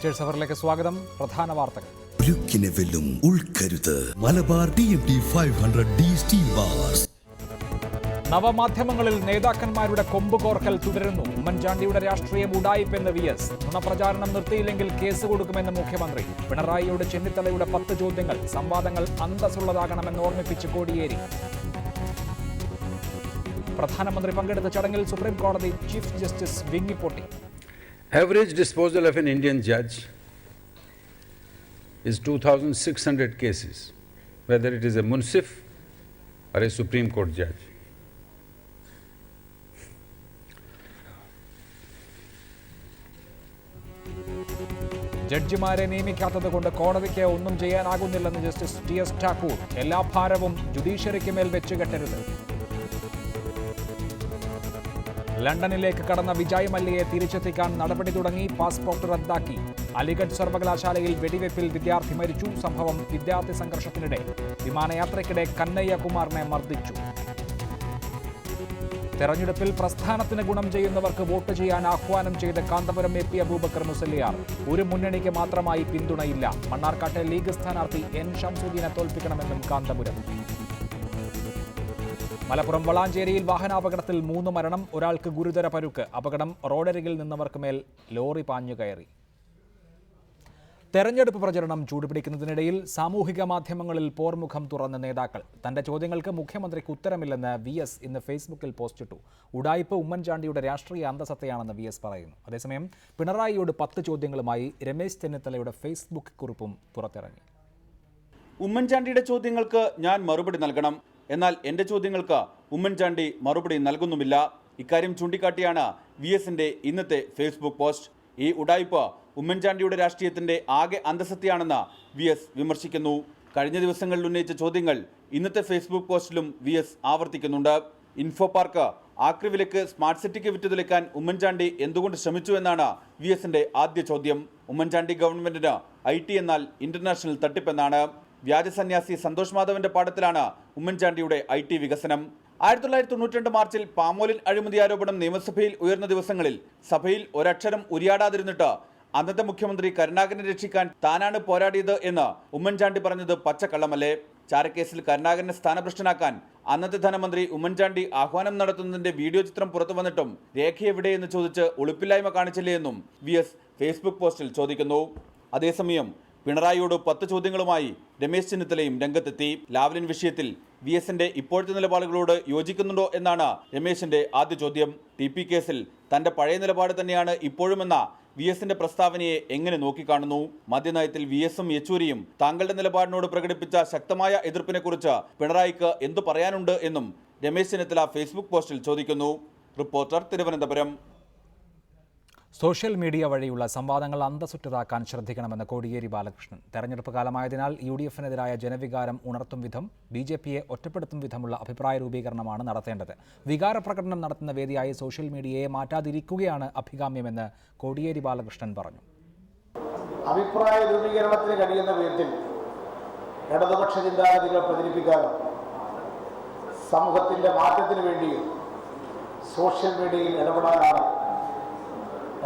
Features അവറിലേക്ക് സ്വാഗതം. പ്രധാന വാർത്തകൾ. വെല്ലും ഉൾക്കരുത്. Malabar TMT 500D steel bars. നവമാധ്യമങ്ങളിൽ നേതാക്കന്മാരുടെ കൊമ്പുകോർക്കൽ തുടരുന്നു. ഉമ്മൻചാണ്ടിയുടെ രാഷ്ട്രീയം ഉഡായിപ്പെന്ന് VS. നുണപ്രചാരണം നിർത്തിയില്ലെങ്കിൽ കേസ് കൊടുക്കുമെന്ന് മുഖ്യമന്ത്രി. പിണറായിയോട് ചെന്നിത്തലയുടെ 10 ചോദ്യങ്ങൾ. സംവാദങ്ങൾ അന്തസ്സുള്ളതാകണമെന്ന് ഓർമ്മിപ്പിച്ച് കോടിയേരി. പ്രധാനമന്ത്രി പങ്കെടുത്ത ചടങ്ങിൽ സുപ്രീം കോടതി ചീഫ് ജസ്റ്റിസ് വിങ്ങിപ്പൊട്ടി. Average disposal of an Indian judge is 2,600 cases, whether it is a munsif or a Supreme Court judge. ജഡ്ജിമാരെ നിയമിക്കാത്തതുകൊണ്ട് കോടതിക്ക് ഒന്നും ചെയ്യാനാകുന്നില്ലെന്ന് ജസ്റ്റിസ് TS ഠാക്കൂർ. എല്ലാ ഭാരവും ജുഡീഷ്യറിക്ക് മേൽ വെച്ചുകെട്ടരുത്. ലണ്ടനിലേക്ക് കടന്ന വിജയ് മല്യയെ തിരിച്ചെത്തിക്കാൻ നടപടി തുടങ്ങി. പാസ്പോർട്ട് റദ്ദാക്കി. അലിഗഡ് സർവകലാശാലയിൽ വെടിവയ്പിൽ വിദ്യാർത്ഥി മരിച്ചു. സംഭവം വിദ്യാർത്ഥി സംഘർഷത്തിനിടെ. വിമാനയാത്രയ്ക്കിടെ കന്നയ്യകുമാറിനെ മർദ്ദിച്ചു. തെരഞ്ഞെടുപ്പിൽ പ്രസ്ഥാനത്തിന് ഗുണം ചെയ്യുന്നവർക്ക് വോട്ട് ചെയ്യാൻ ആഹ്വാനം ചെയ്ത് കാന്തപുരം AP അബൂബക്കർ മുസല്ലിയാർ. ഒരു മുന്നണിക്ക് മാത്രമായി പിന്തുണയില്ല. മണ്ണാർക്കാട്ടെ ലീഗ് സ്ഥാനാർത്ഥി N ഷംസുദ്ദീനെ തോൽപ്പിക്കണമെന്നും കാന്തപുരം. മലപ്പുറം വളാഞ്ചേരിയിൽ വാഹനാപകടത്തിൽ 3 മരണം, ഒരാൾക്ക് ഗുരുതര പരുക്ക്. അപകടം റോഡരികിൽ നിന്നവർക്ക് മേൽ ലോറി പാഞ്ഞു കയറി. തെരഞ്ഞെടുപ്പ് പ്രചരണം ചൂടുപിടിക്കുന്നതിനിടയിൽ സാമൂഹിക മാധ്യമങ്ങളിൽ പോർമുഖം തുറന്ന നേതാക്കൾ. തന്റെ ചോദ്യങ്ങൾക്ക് മുഖ്യമന്ത്രിക്ക് ഉത്തരമില്ലെന്ന് VS ഇന്ന് ഫേസ്ബുക്കിൽ പോസ്റ്റിട്ടു. ഉഡായിപ്പ് ഉമ്മൻചാണ്ടിയുടെ രാഷ്ട്രീയ അന്തസത്തയാണെന്ന് VS പറയുന്നു. അതേസമയം പിണറായിയോട് 10 ചോദ്യങ്ങളുമായി രമേശ് ചെന്നിത്തലയുടെ ഫേസ്ബുക്ക് കുറിപ്പും പുറത്തിറങ്ങി. ഉമ്മൻചാണ്ടിയുടെ ചോദ്യങ്ങൾക്ക് ഞാൻ മറുപടി നൽകണം, എന്നാൽ എൻ്റെ ചോദ്യങ്ങൾക്ക് ഉമ്മൻചാണ്ടി മറുപടി നൽകുന്നുമില്ല. ഇക്കാര്യം ചൂണ്ടിക്കാട്ടിയാണ് VSന്റെ ഇന്നത്തെ ഫേസ്ബുക്ക് പോസ്റ്റ്. ഈ ഉഡായിപ്പ് ഉമ്മൻചാണ്ടിയുടെ രാഷ്ട്രീയത്തിന്റെ ആകെ അന്തസത്തയാണെന്ന് VS വിമർശിക്കുന്നു. കഴിഞ്ഞ ദിവസങ്ങളിൽ ഉന്നയിച്ച ചോദ്യങ്ങൾ ഇന്നത്തെ Facebook പോസ്റ്റിലും VS ആവർത്തിക്കുന്നുണ്ട്. Info park, ആക്രിവിലക്ക്, smart സിറ്റിക്ക് വിറ്റുതുലയ്ക്കാൻ ഉമ്മൻചാണ്ടി എന്തുകൊണ്ട് ശ്രമിച്ചു എന്നാണ് VSന്റെ ആദ്യ ചോദ്യം. ഉമ്മൻചാണ്ടി ഗവൺമെന്റിന് IT എന്നാൽ ഇന്റർനാഷണൽ തട്ടിപ്പെന്നാണ്. വ്യാജ സന്യാസി സന്തോഷ് മാധവന്റെ പാഠത്തിലാണ് ഉമ്മൻചാണ്ടിയുടെ IT വികസനം. 1992 മാർച്ചിൽ പാമോലിൻ അഴിമതി ആരോപണം നിയമസഭയിൽ ഉയർന്ന ദിവസങ്ങളിൽ സഭയിൽ ഒരക്ഷരം ഉരിയാടാതിരുന്നിട്ട് അന്നത്തെ മുഖ്യമന്ത്രി കരുണാകരനെ രക്ഷിക്കാൻ താനാണ് പോരാടിയത് എന്ന് ഉമ്മൻചാണ്ടി പറഞ്ഞത് പച്ചക്കള്ളമല്ലേ? ചാരക്കേസിൽ കരുണാകരനെ സ്ഥാനഭ്രഷ്ടനാക്കാൻ അന്നത്തെ ധനമന്ത്രി ഉമ്മൻചാണ്ടി ആഹ്വാനം നടത്തുന്നതിന്റെ വീഡിയോ ചിത്രം പുറത്തു വന്നിട്ടും രേഖ എവിടെയെന്ന് ചോദിച്ച് ഒളിപ്പില്ലായ്മ കാണിച്ചില്ലേ എന്നും VS ഫേസ്ബുക്ക് പോസ്റ്റിൽ ചോദിക്കുന്നു. അതേസമയം പിണറായിയോട് 10 ചോദ്യങ്ങളുമായി രമേശ് ചെന്നിത്തലയും രംഗത്തെത്തി. ലാവ്ലിൻ വിഷയത്തിൽ VSന്റെ ഇപ്പോഴത്തെ നിലപാടുകളോട് യോജിക്കുന്നുണ്ടോ എന്നാണ് രമേശിന്റെ ആദ്യ ചോദ്യം. TP കേസിൽ തന്റെ പഴയ നിലപാട് തന്നെയാണ് ഇപ്പോഴുമെന്ന VSന്റെ പ്രസ്താവനയെ എങ്ങനെ നോക്കിക്കാണുന്നു? മദ്യനയത്തിൽ VSും യെച്ചൂരിയും താങ്കളുടെ നിലപാടിനോട് പ്രകടിപ്പിച്ച ശക്തമായ എതിർപ്പിനെക്കുറിച്ച് പിണറായിക്ക് എന്തു പറയാനുണ്ട് എന്നും രമേശ് ചെന്നിത്തല ഫേസ്ബുക്ക് പോസ്റ്റിൽ ചോദിക്കുന്നു. റിപ്പോർട്ടർ, തിരുവനന്തപുരം. സോഷ്യൽ മീഡിയ വഴിയുള്ള സംവാദങ്ങൾ അന്തസ്സുറ്റതാക്കാൻ ശ്രദ്ധിക്കണമെന്ന് കോടിയേരി ബാലകൃഷ്ണൻ. തെരഞ്ഞെടുപ്പ് കാലമായതിനാൽ UDFനെതിരായ ജനവികാരം ഉണർത്തും വിധം BJPയെ ഒറ്റപ്പെടുത്തും വിധമുള്ള അഭിപ്രായ രൂപീകരണമാണ് നടത്തേണ്ടത്. വികാരപ്രകടനം നടത്തുന്ന വേദിയായി സോഷ്യൽ മീഡിയയെ മാറ്റാതിരിക്കുകയാണ് അഭികാമ്യമെന്ന് കോടിയേരി ബാലകൃഷ്ണൻ പറഞ്ഞു. അഭിപ്രായ രൂപീകരണത്തിന് കഴിയുന്ന വിധത്തിൽ ഇടതുപക്ഷ ചിന്താഗതികൾ പ്രചരിപ്പിക്കാനും സമൂഹത്തിൻ്റെ മാറ്റത്തിന് വേണ്ടിയും സോഷ്യൽ മീഡിയയിൽ ഇടപെടാനാണ്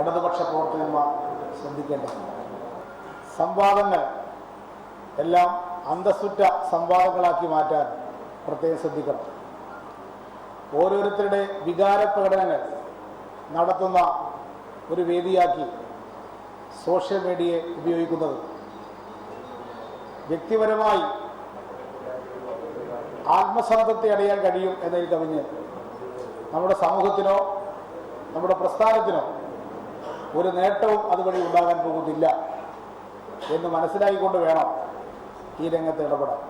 ഇടതുപക്ഷ പ്രവർത്തകന്മാർ ശ്രദ്ധിക്കേണ്ടത്. സംവാദങ്ങൾ എല്ലാം അന്തസ്സുറ്റ സംവാദങ്ങളാക്കി മാറ്റാൻ പ്രത്യേകം ശ്രദ്ധിക്കണം. ഓരോരുത്തരുടെ വികാര പ്രകടനങ്ങൾ നടത്തുന്ന ഒരു വേദിയാക്കി സോഷ്യൽ മീഡിയയെ ഉപയോഗിക്കുന്നത് വ്യക്തിപരമായി ആത്മസംതൃപ്തി അടയാൻ കഴിയും എന്നതിൽ കവിഞ്ഞ് നമ്മുടെ സമൂഹത്തിനോ നമ്മുടെ പ്രസ്ഥാനത്തിനോ ഒരു നേട്ടവും അതുവഴി ഉണ്ടാകാൻ പോകുന്നില്ല എന്ന് മനസ്സിലാക്കിക്കൊണ്ട് വേണം ഈ രംഗത്ത് ഇടപെടാൻ.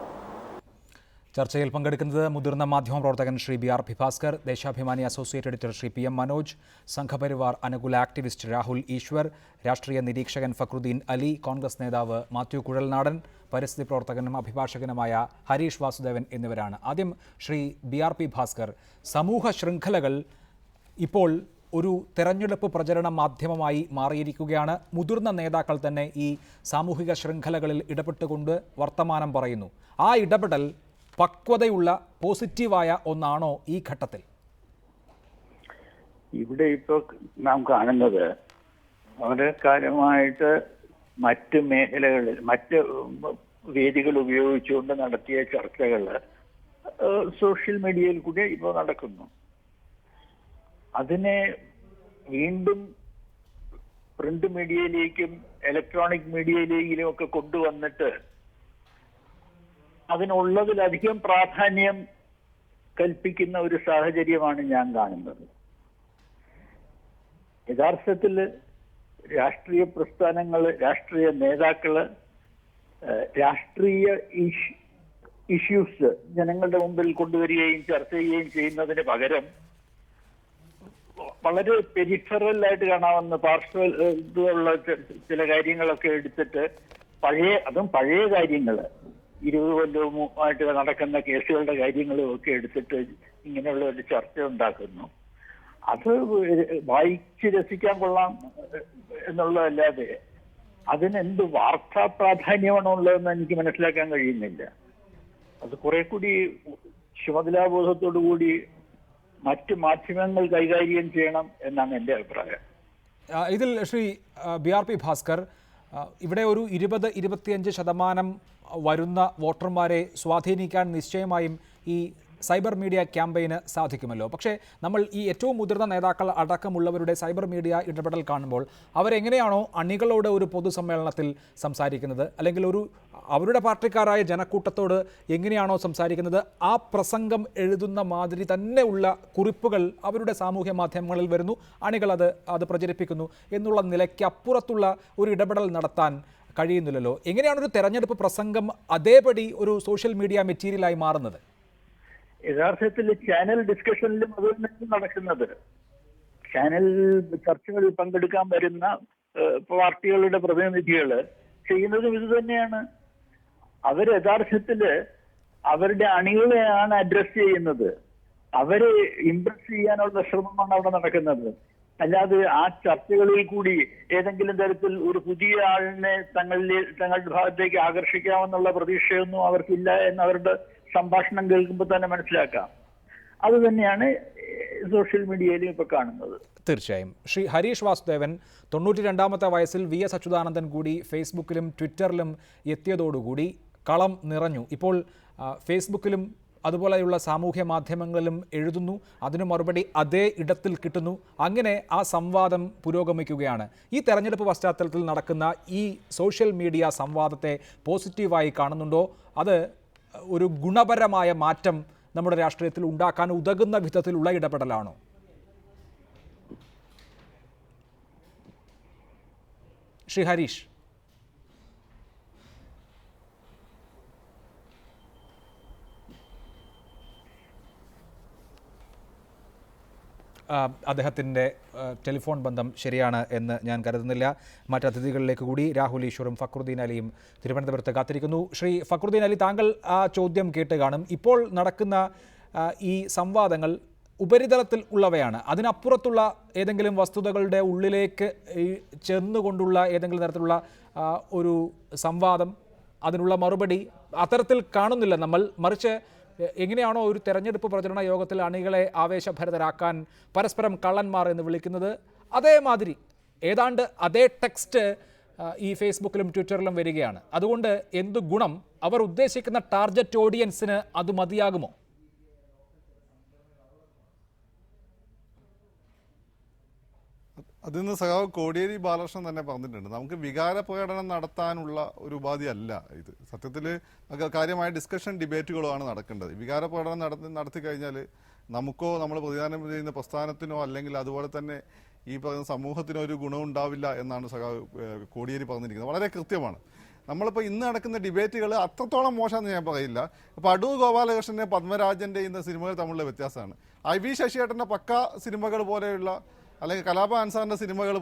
ചർച്ചയിൽ പങ്കെടുക്കുന്നത് മുതിർന്ന മാധ്യമപ്രവർത്തകൻ Shri BRP Bhaskar, Deshabhimani associate editor Shri PM Manoj, Sangh Parivar അനുകൂല ആക്ടിവിസ്റ്റ് രാഹുൽ ഈശ്വർ, രാഷ്ട്രീയ നിരീക്ഷകൻ ഫക്രുദ്ദീൻ അലി, കോൺഗ്രസ് നേതാവ് മാത്യു കുഴൽനാടൻ, പരിസ്ഥിതി പ്രവർത്തകനും അഭിഭാഷകനുമായ ഹരീഷ് വാസുദേവൻ എന്നിവരാണ്. ആദ്യം ശ്രീ BRP ഭാസ്കർ, സമൂഹ ശൃംഖലകൾ ഇപ്പോൾ ഒരു തെരഞ്ഞെടുപ്പ് പ്രചരണ മാധ്യമമായി മാറിയിരിക്കുകയാണ്. മുതിർന്ന നേതാക്കൾ തന്നെ ഈ സാമൂഹിക ശൃംഖലകളിൽ ഇടപെട്ടുകൊണ്ട് വർത്തമാനം പറയുന്നു. ആ ഇടപെടൽ പക്വതയുള്ള പോസിറ്റീവായ ഒന്നാണോ ഈ ഘട്ടത്തിൽ? ഇവിടെ ഇപ്പോൾ നാം കാണുന്നത് വളരെ കാര്യമായിട്ട് മറ്റ് മേഖലകളിൽ മറ്റ് വേദികൾ ഉപയോഗിച്ചുകൊണ്ട് നടത്തിയ ചർച്ചകൾ സോഷ്യൽ മീഡിയയിൽ കൂടി ഇപ്പോൾ നടക്കുന്നു. അതിനെ വീണ്ടും പ്രിന്റ് മീഡിയയിലേക്കും ഇലക്ട്രോണിക് മീഡിയയിലേക്കും ഒക്കെ കൊണ്ടുവന്നിട്ട് അതിനുള്ളതിലധികം പ്രാധാന്യം കൽപ്പിക്കുന്ന ഒരു സാഹചര്യമാണ് ഞാൻ കാണുന്നത്. യഥാർത്ഥത്തിൽ രാഷ്ട്രീയ പ്രസ്ഥാനങ്ങള്, രാഷ്ട്രീയ നേതാക്കള് രാഷ്ട്രീയ ഇഷ്യൂസ് ജനങ്ങളുടെ മുമ്പിൽ കൊണ്ടുവരികയും ചർച്ച ചെയ്യുകയും ചെയ്യുന്നതിന് പകരം വളരെ പെരിഫറലായിട്ട് കാണാവുന്ന പാർശ്വ ഇതുള്ള ചില കാര്യങ്ങളൊക്കെ എടുത്തിട്ട് പഴയ കാര്യങ്ങള് 20 കൊല്ലവുമായിട്ട് നടക്കുന്ന കേസുകളുടെ കാര്യങ്ങളും ഒക്കെ എടുത്തിട്ട് ഇങ്ങനെയുള്ള ഒരു ചർച്ച ഉണ്ടാക്കുന്നു. അത് വായിച്ച് രസിക്കാൻ കൊള്ളാം എന്നുള്ളതല്ലാതെ അതിനെന്ത് വാർത്താ പ്രാധാന്യമാണോ ഉള്ളതെന്ന് എനിക്ക് മനസ്സിലാക്കാൻ കഴിയുന്നില്ല. അത് കുറെ കൂടി ചുമതലാബോധത്തോടു കൂടി മറ്റ് മാധ്യമങ്ങൾ കൈകാര്യം ചെയ്യണം എന്നാണ് എൻ്റെ അഭിപ്രായം. ഇതിൽ ശ്രീ BRP ഭാസ്കർ, ഇവിടെ ഒരു 20-25% വരുന്ന വോട്ടർമാരെ സ്വാധീനിക്കാൻ നിശ്ചയമായും ഈ സൈബർ മീഡിയ ക്യാമ്പയിന് സാധിക്കുമല്ലോ. പക്ഷേ നമ്മൾ ഈ ഏറ്റവും മുതിർന്ന നേതാക്കൾ അടക്കമുള്ളവരുടെ സൈബർ മീഡിയ ഇടപെടൽ കാണുമ്പോൾ അവരെങ്ങനെയാണോ അണികളോട് ഒരു പൊതുസമ്മേളനത്തിൽ സംസാരിക്കുന്നത്, അല്ലെങ്കിൽ അവരുടെ പാർട്ടിക്കാരായ ജനക്കൂട്ടത്തോട് എങ്ങനെയാണോ സംസാരിക്കുന്നത്, ആ പ്രസംഗം എഴുതുന്ന മാതിരി തന്നെ ഉള്ള കുറിപ്പുകൾ അവരുടെ സാമൂഹ്യ മാധ്യമങ്ങളിൽ വരുന്നു, അണികൾ അത് പ്രചരിപ്പിക്കുന്നു എന്നുള്ള നിലയ്ക്ക് അപ്പുറത്തുള്ള ഒരു ഇടപെടൽ നടത്താൻ കഴിയുന്നില്ലല്ലോ. എങ്ങനെയാണ് ഒരു തെരഞ്ഞെടുപ്പ് പ്രസംഗം അതേപടി ഒരു സോഷ്യൽ മീഡിയ മെറ്റീരിയലായി മാറുന്നത്? യഥാർത്ഥത്തിൽ ചാനൽ ഡിസ്കഷനിലും അത് തന്നെ നടക്കുന്നത്. ചാനൽ ചർച്ചകളിൽ പങ്കെടുക്കാൻ വരുന്ന പാർട്ടികളുടെ പ്രതിനിധികൾ ചെയ്യുന്നതും ഇത് തന്നെയാണ്. അവർ യഥാർത്ഥത്തില് അവരുടെ അണികളെയാണ് അഡ്രസ് ചെയ്യുന്നത്. അവരെ ഇംപ്രസ് ചെയ്യാനുള്ള ശ്രമമാണ് അവിടെ നടക്കുന്നത്. അല്ലാതെ ആ ചർച്ചകളിൽ കൂടി ഏതെങ്കിലും തരത്തിൽ ഒരു പുതിയ ആളിനെ തങ്ങളുടെ ഭാഗത്തേക്ക് ആകർഷിക്കാമെന്നുള്ള പ്രതീക്ഷയൊന്നും അവർക്കില്ല എന്ന് അവരുടെ സംഭാഷണം കേൾക്കുമ്പോൾ തന്നെ മനസ്സിലാക്കാം. അത് തന്നെയാണ് സോഷ്യൽ മീഡിയയിലും ഇപ്പൊ കാണുന്നത്. തീർച്ചയായും. ശ്രീ ഹരീഷ് വാസുദേവൻ, 92ാമത്തെ വയസ്സിൽ VS അച്യുതാനന്ദൻ കൂടി ഫേസ്ബുക്കിലും ട്വിറ്ററിലും എത്തിയതോടുകൂടി കളം നിറഞ്ഞു. ഇപ്പോൾ ഫേസ്ബുക്കിലും അതുപോലെയുള്ള സാമൂഹ്യ മാധ്യമങ്ങളിലും എഴുതുന്നു, അതിനു മറുപടി അതേ ഇടത്തിൽ കിട്ടുന്നു. അങ്ങനെ ആ സംവാദം പുരോഗമിക്കുകയാണ്. ഈ തെരഞ്ഞെടുപ്പ് പശ്ചാത്തലത്തിൽ നടക്കുന്ന ഈ സോഷ്യൽ മീഡിയ സംവാദത്തെ പോസിറ്റീവായി കാണുന്നുണ്ടോ? അത് ഒരു ഗുണപരമായ മാറ്റം നമ്മുടെ രാഷ്ട്രീയത്തിൽ ഉണ്ടാക്കാൻ ഉതകുന്ന വിധത്തിലുള്ള ഇടപെടലാണോ? ശ്രീ ഹരീഷ്. അദ്ദേഹത്തിൻ്റെ ടെലിഫോൺ ബന്ധം ശരിയാണ് എന്ന് ഞാൻ കരുതുന്നില്ല. മറ്റ് അതിഥികളിലേക്ക് കൂടി രാഹുൽ ഈശ്വറും ഫക്രുദ്ദീൻ അലിയും തിരുവനന്തപുരത്ത് കാത്തിരിക്കുന്നു. ശ്രീ ഫക്രുദ്ദീൻ അലി, താങ്കൾ ആ ചോദ്യം കേട്ട് കാണും. ഇപ്പോൾ നടക്കുന്ന ഈ സംവാദങ്ങൾ ഉപരിതലത്തിൽ ഉള്ളവയാണ്. അതിനപ്പുറത്തുള്ള ഏതെങ്കിലും വസ്തുതകളുടെ ഉള്ളിലേക്ക് ചെന്നുകൊണ്ടുള്ള ഏതെങ്കിലും തരത്തിലുള്ള ഒരു സംവാദം, അതിനുള്ള മറുപടി അത്തരത്തിൽ കാണുന്നില്ല നമ്മൾ. മറിച്ച് എങ്ങനെയാണോ ഒരു തെരഞ്ഞെടുപ്പ് പ്രചരണ യോഗത്തിൽ അണികളെ ആവേശഭരിതരാക്കാൻ പരസ്പരം കള്ളന്മാർ എന്ന് വിളിക്കുന്നത്, അതേമാതിരി ഏതാണ്ട് അതേ ടെക്സ്റ്റ് ഈ ഫേസ്ബുക്കിലും ട്വിറ്ററിലും വരികയാണ്. അതുകൊണ്ട് എന്ത് ഗുണം? അവർ ഉദ്ദേശിക്കുന്ന ടാർഗറ്റ് ഓഡിയൻസിന് അത് മതിയാകുമോ? അതിന്ന് സഖാവ് കോടിയേരി ബാലകൃഷ്ണൻ തന്നെ പറഞ്ഞിട്ടുണ്ട്, നമുക്ക് വികാര പ്രകടനം നടത്താനുള്ള ഒരു ഉപാധിയല്ല ഇത്. സത്യത്തിൽ കാര്യമായ ഡിസ്കഷൻ ഡിബേറ്റുകളോ ആണ് നടക്കേണ്ടത്. വികാര പ്രകടനം നടത്തി കഴിഞ്ഞാൽ നമുക്കോ നമ്മൾ പ്രതിദാനം ചെയ്യുന്ന പ്രസ്ഥാനത്തിനോ അല്ലെങ്കിൽ അതുപോലെ തന്നെ ഈ പറയുന്ന സമൂഹത്തിനോ ഒരു ഗുണം ഉണ്ടാവില്ല എന്നാണ് സഖാവ് കോടിയേരി പറഞ്ഞിരിക്കുന്നത്. വളരെ കൃത്യമാണ്. നമ്മളിപ്പോൾ ഇന്ന് നടക്കുന്ന ഡിബേറ്റുകൾ അത്രത്തോളം മോശമെന്ന് ഞാൻ പറയില്ല. ഇപ്പോൾ അടൂർ ഗോപാലകൃഷ്ണൻ്റെ പത്മരാജൻ്റെ ഇന്ന സിനിമകൾ തമ്മിലുള്ള വ്യത്യാസമാണ്. IV ശശിയേട്ടൻ്റെ പക്ക സിനിമകൾ പോലെയുള്ള അല്ലെങ്കിൽ കലാപ അൻസാറിൻ്റെ സിനിമകൾ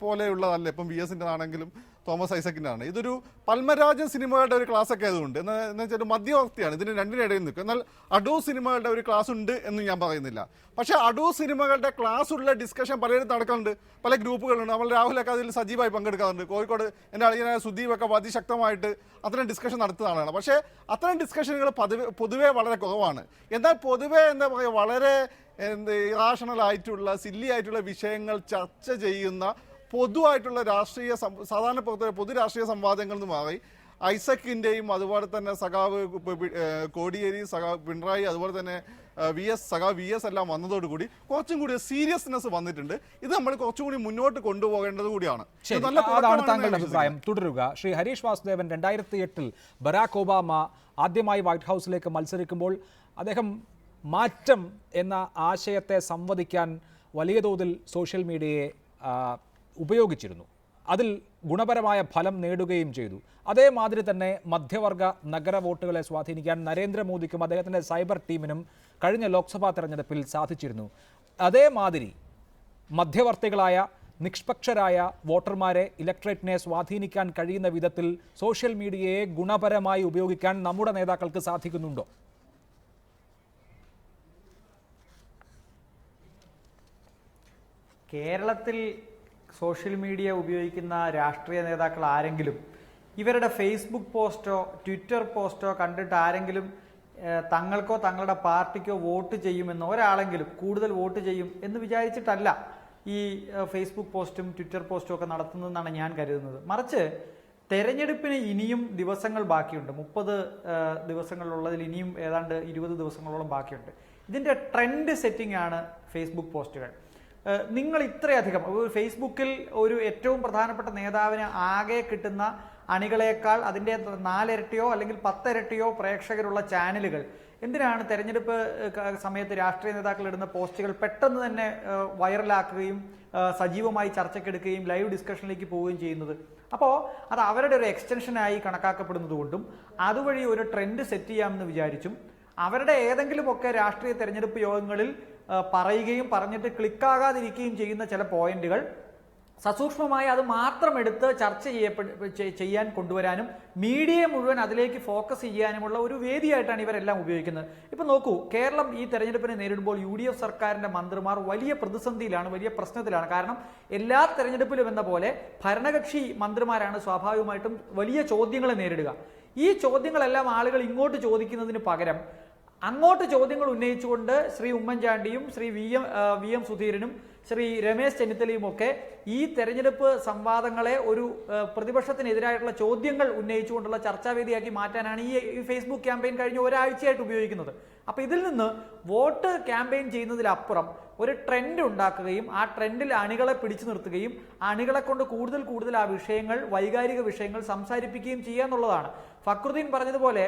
പോലെയുള്ളതല്ല ഇപ്പം VSൻ്റെ ആണെങ്കിലും തോമസ് ഐസക്കിൻ്റെ ആണ്. ഇതൊരു പത്മരാജൻ സിനിമകളുടെ ഒരു ക്ലാസ്സൊക്കെ ആയതുകൊണ്ട് എന്ന് വെച്ചാൽ മധ്യവക്തിയാണ്, ഇതിന് രണ്ടിനിടയിൽ നിൽക്കും. എന്നാൽ അടൂർ സിനിമകളുടെ ഒരു ക്ലാസ് ഉണ്ട് എന്ന് ഞാൻ പറയുന്നില്ല. പക്ഷേ അടൂർ സിനിമകളുടെ ക്ലാസ്സുള്ള ഡിസ്കഷൻ പലയിടത്തും നടക്കുന്നുണ്ട്, പല ഗ്രൂപ്പുകളുണ്ട്. നമ്മൾ രാഹുലൊക്കെ അതിൽ സജീവമായി പങ്കെടുക്കാറുണ്ട്. കോഴിക്കോട് എൻ്റെ അളിയനായ സുദീപൊക്കെ അതിശക്തമായിട്ട് അത്തരം ഡിസ്കഷൻ നടത്തുന്നതാണ്. പക്ഷേ അത്തരം ഡിസ്കഷനുകൾ പൊതുവേ വളരെ കുറവാണ്. എന്നാൽ പൊതുവേ എന്താ പറയുക, വളരെ ഇറാഷണൽ ആയിട്ടുള്ള സില്ലി ആയിട്ടുള്ള വിഷയങ്ങൾ ചർച്ച ചെയ്യുന്ന പൊതുവായിട്ടുള്ള സാധാരണ പൊതു രാഷ്ട്രീയ സംവാദങ്ങളിൽ നിന്ന് മാറി ഐസക്കിന്റെയും അതുപോലെ തന്നെ സഖാവ് കോടിയേരി, സഖാവ് പിണറായി, അതുപോലെ തന്നെ സഖാവ് വി എസ് എല്ലാം വന്നതോടുകൂടി കുറച്ചും കൂടി സീരിയസ്നെസ് വന്നിട്ടുണ്ട്. ഇത് നമ്മൾ കുറച്ചും കൂടി മുന്നോട്ട് കൊണ്ടുപോകേണ്ടത് കൂടിയാണ്. അതാണ് താങ്കളുടെ അഭിപ്രായം. തുടരുക. ശ്രീ ഹരീഷ് വാസുദേവൻ, 2008 ബരാക് ഒബാമ ആദ്യമായി വൈറ്റ് ഹൗസിലേക്ക് മത്സരിക്കുമ്പോൾ അദ്ദേഹം മാറ്റം എന്ന ആശയത്തെ സംവദിക്കാൻ വലിയ തോതിൽ സോഷ്യൽ മീഡിയയെ ഉപയോഗിച്ചിരുന്നു. അതിൽ ഗുണപരമായ ഫലം നേടുകയും ചെയ്തു. അതേമാതിരി തന്നെ മധ്യവർഗ നഗര വോട്ടുകളെ സ്വാധീനിക്കാൻ നരേന്ദ്രമോദിക്കും അദ്ദേഹത്തിൻ്റെ സൈബർ ടീമിനും കഴിഞ്ഞ ലോക്സഭാ തെരഞ്ഞെടുപ്പിൽ സാധിച്ചിരുന്നു. അതേമാതിരി മധ്യവർത്തികളായ നിഷ്പക്ഷരായ വോട്ടർമാരെ, ഇലക്ട്രേറ്റിനെ സ്വാധീനിക്കാൻ കഴിയുന്ന വിധത്തിൽ സോഷ്യൽ മീഡിയയെ ഗുണപരമായി ഉപയോഗിക്കാൻ നമ്മുടെ നേതാക്കൾക്ക് സാധിക്കുന്നുണ്ടോ? കേരളത്തിൽ സോഷ്യൽ മീഡിയ ഉപയോഗിക്കുന്ന രാഷ്ട്രീയ നേതാക്കൾ ആരെങ്കിലും ഇവരുടെ ഫേസ്ബുക്ക് പോസ്റ്റോ ട്വിറ്റർ പോസ്റ്റോ കണ്ടിട്ട് ആരെങ്കിലും തങ്ങൾക്കോ തങ്ങളുടെ പാർട്ടിക്കോ വോട്ട് ചെയ്യുമെന്ന് ഒരാളെങ്കിലും കൂടുതൽ വോട്ട് ചെയ്യും എന്ന് വിചാരിച്ചിട്ടല്ല ഈ ഫേസ്ബുക്ക് പോസ്റ്റും ട്വിറ്റർ പോസ്റ്റും ഒക്കെ നടത്തുന്നതെന്നാണ് ഞാൻ കരുതുന്നത്. മറിച്ച് തെരഞ്ഞെടുപ്പിന് ഇനിയും ദിവസങ്ങൾ ബാക്കിയുണ്ട്. 30 ദിവസങ്ങളുള്ളതിൽ ഇനിയും ഏതാണ്ട് 20 ദിവസങ്ങളോളം ബാക്കിയുണ്ട്. ഇതിൻ്റെ ട്രെൻഡ് സെറ്റിംഗ് ആണ് ഫേസ്ബുക്ക് പോസ്റ്റുകൾ. നിങ്ങൾ ഇത്രയധികം ഫേസ്ബുക്കിൽ ഒരു ഏറ്റവും പ്രധാനപ്പെട്ട നേതാവിന് ആകെ കിട്ടുന്ന അണികളേക്കാൾ അതിൻ്റെ 4 ഇരട്ടിയോ അല്ലെങ്കിൽ 10 ഇരട്ടിയോ പ്രേക്ഷകരുള്ള ചാനലുകൾ എന്തിനാണ് തെരഞ്ഞെടുപ്പ് സമയത്ത് രാഷ്ട്രീയ നേതാക്കൾ ഇടുന്ന പോസ്റ്റുകൾ പെട്ടെന്ന് തന്നെ വൈറലാക്കുകയും സജീവമായി ചർച്ചയ്ക്കെടുക്കുകയും ലൈവ് ഡിസ്കഷനിലേക്ക് പോവുകയും ചെയ്യുന്നത്? അപ്പോൾ അത് അവരുടെ ഒരു എക്സ്റ്റൻഷനായി കണക്കാക്കപ്പെടുന്നത് കൊണ്ടും അതുവഴി ഒരു ട്രെൻഡ് സെറ്റ് ചെയ്യാമെന്ന് വിചാരിച്ചും അവരുടെ ഏതെങ്കിലുമൊക്കെ രാഷ്ട്രീയ തെരഞ്ഞെടുപ്പ് യോഗങ്ങളിൽ പറയുകയും പറഞ്ഞിട്ട് ക്ലിക്കാകാതിരിക്കുകയും ചെയ്യുന്ന ചില പോയിന്റുകൾ സസൂക്ഷ്മമായി അത് മാത്രം എടുത്ത് ചർച്ച ചെയ്യാൻ കൊണ്ടുവരാനും മീഡിയയെ മുഴുവൻ അതിലേക്ക് ഫോക്കസ് ചെയ്യാനുമുള്ള ഒരു വേദിയായിട്ടാണ് ഇവരെല്ലാം ഉപയോഗിക്കുന്നത്. ഇപ്പം നോക്കൂ, കേരളം ഈ തെരഞ്ഞെടുപ്പിനെ നേരിടുമ്പോൾ UDF സർക്കാരിൻ്റെ മന്ത്രിമാർ വലിയ പ്രതിസന്ധിയിലാണ്, വലിയ പ്രശ്നത്തിലാണ്. കാരണം എല്ലാ തെരഞ്ഞെടുപ്പിലും എന്ന പോലെ ഭരണകക്ഷി മന്ത്രിമാരാണ് സ്വാഭാവികമായിട്ടും വലിയ ചോദ്യങ്ങളെ നേരിടുക. ഈ ചോദ്യങ്ങളെല്ലാം ആളുകൾ ഇങ്ങോട്ട് ചോദിക്കുന്നതിന് പകരം അങ്ങോട്ട് ചോദ്യങ്ങൾ ഉന്നയിച്ചുകൊണ്ട് ശ്രീ ഉമ്മൻചാണ്ടിയും ശ്രീ വി എം സുധീരനും ശ്രീ രമേശ് ചെന്നിത്തലയും ഒക്കെ ഈ തെരഞ്ഞെടുപ്പ് സംവാദങ്ങളെ ഒരു പ്രതിപക്ഷത്തിനെതിരായിട്ടുള്ള ചോദ്യങ്ങൾ ഉന്നയിച്ചുകൊണ്ടുള്ള ചർച്ചാവേദിയാക്കി മാറ്റാനാണ് ഈ ഫേസ്ബുക്ക് ക്യാമ്പയിൻ കഴിഞ്ഞ ഒരാഴ്ചയായിട്ട് ഉപയോഗിക്കുന്നത്. അപ്പോൾ ഇതിൽ നിന്ന് വോട്ട് ക്യാമ്പയിൻ ചെയ്യുന്നതിലപ്പുറം ഒരു ട്രെൻഡ് ഉണ്ടാക്കുകയും ആ ട്രെൻഡിൽ അണികളെ പിടിച്ചു നിർത്തുകയും അണികളെ കൊണ്ട് കൂടുതൽ ആ വിഷയങ്ങൾ, വൈകാരിക വിഷയങ്ങൾ സംസാരിപ്പിക്കുകയും ചെയ്യുക എന്നുള്ളതാണ്. ഫക്രുദ്ദീൻ പറഞ്ഞതുപോലെ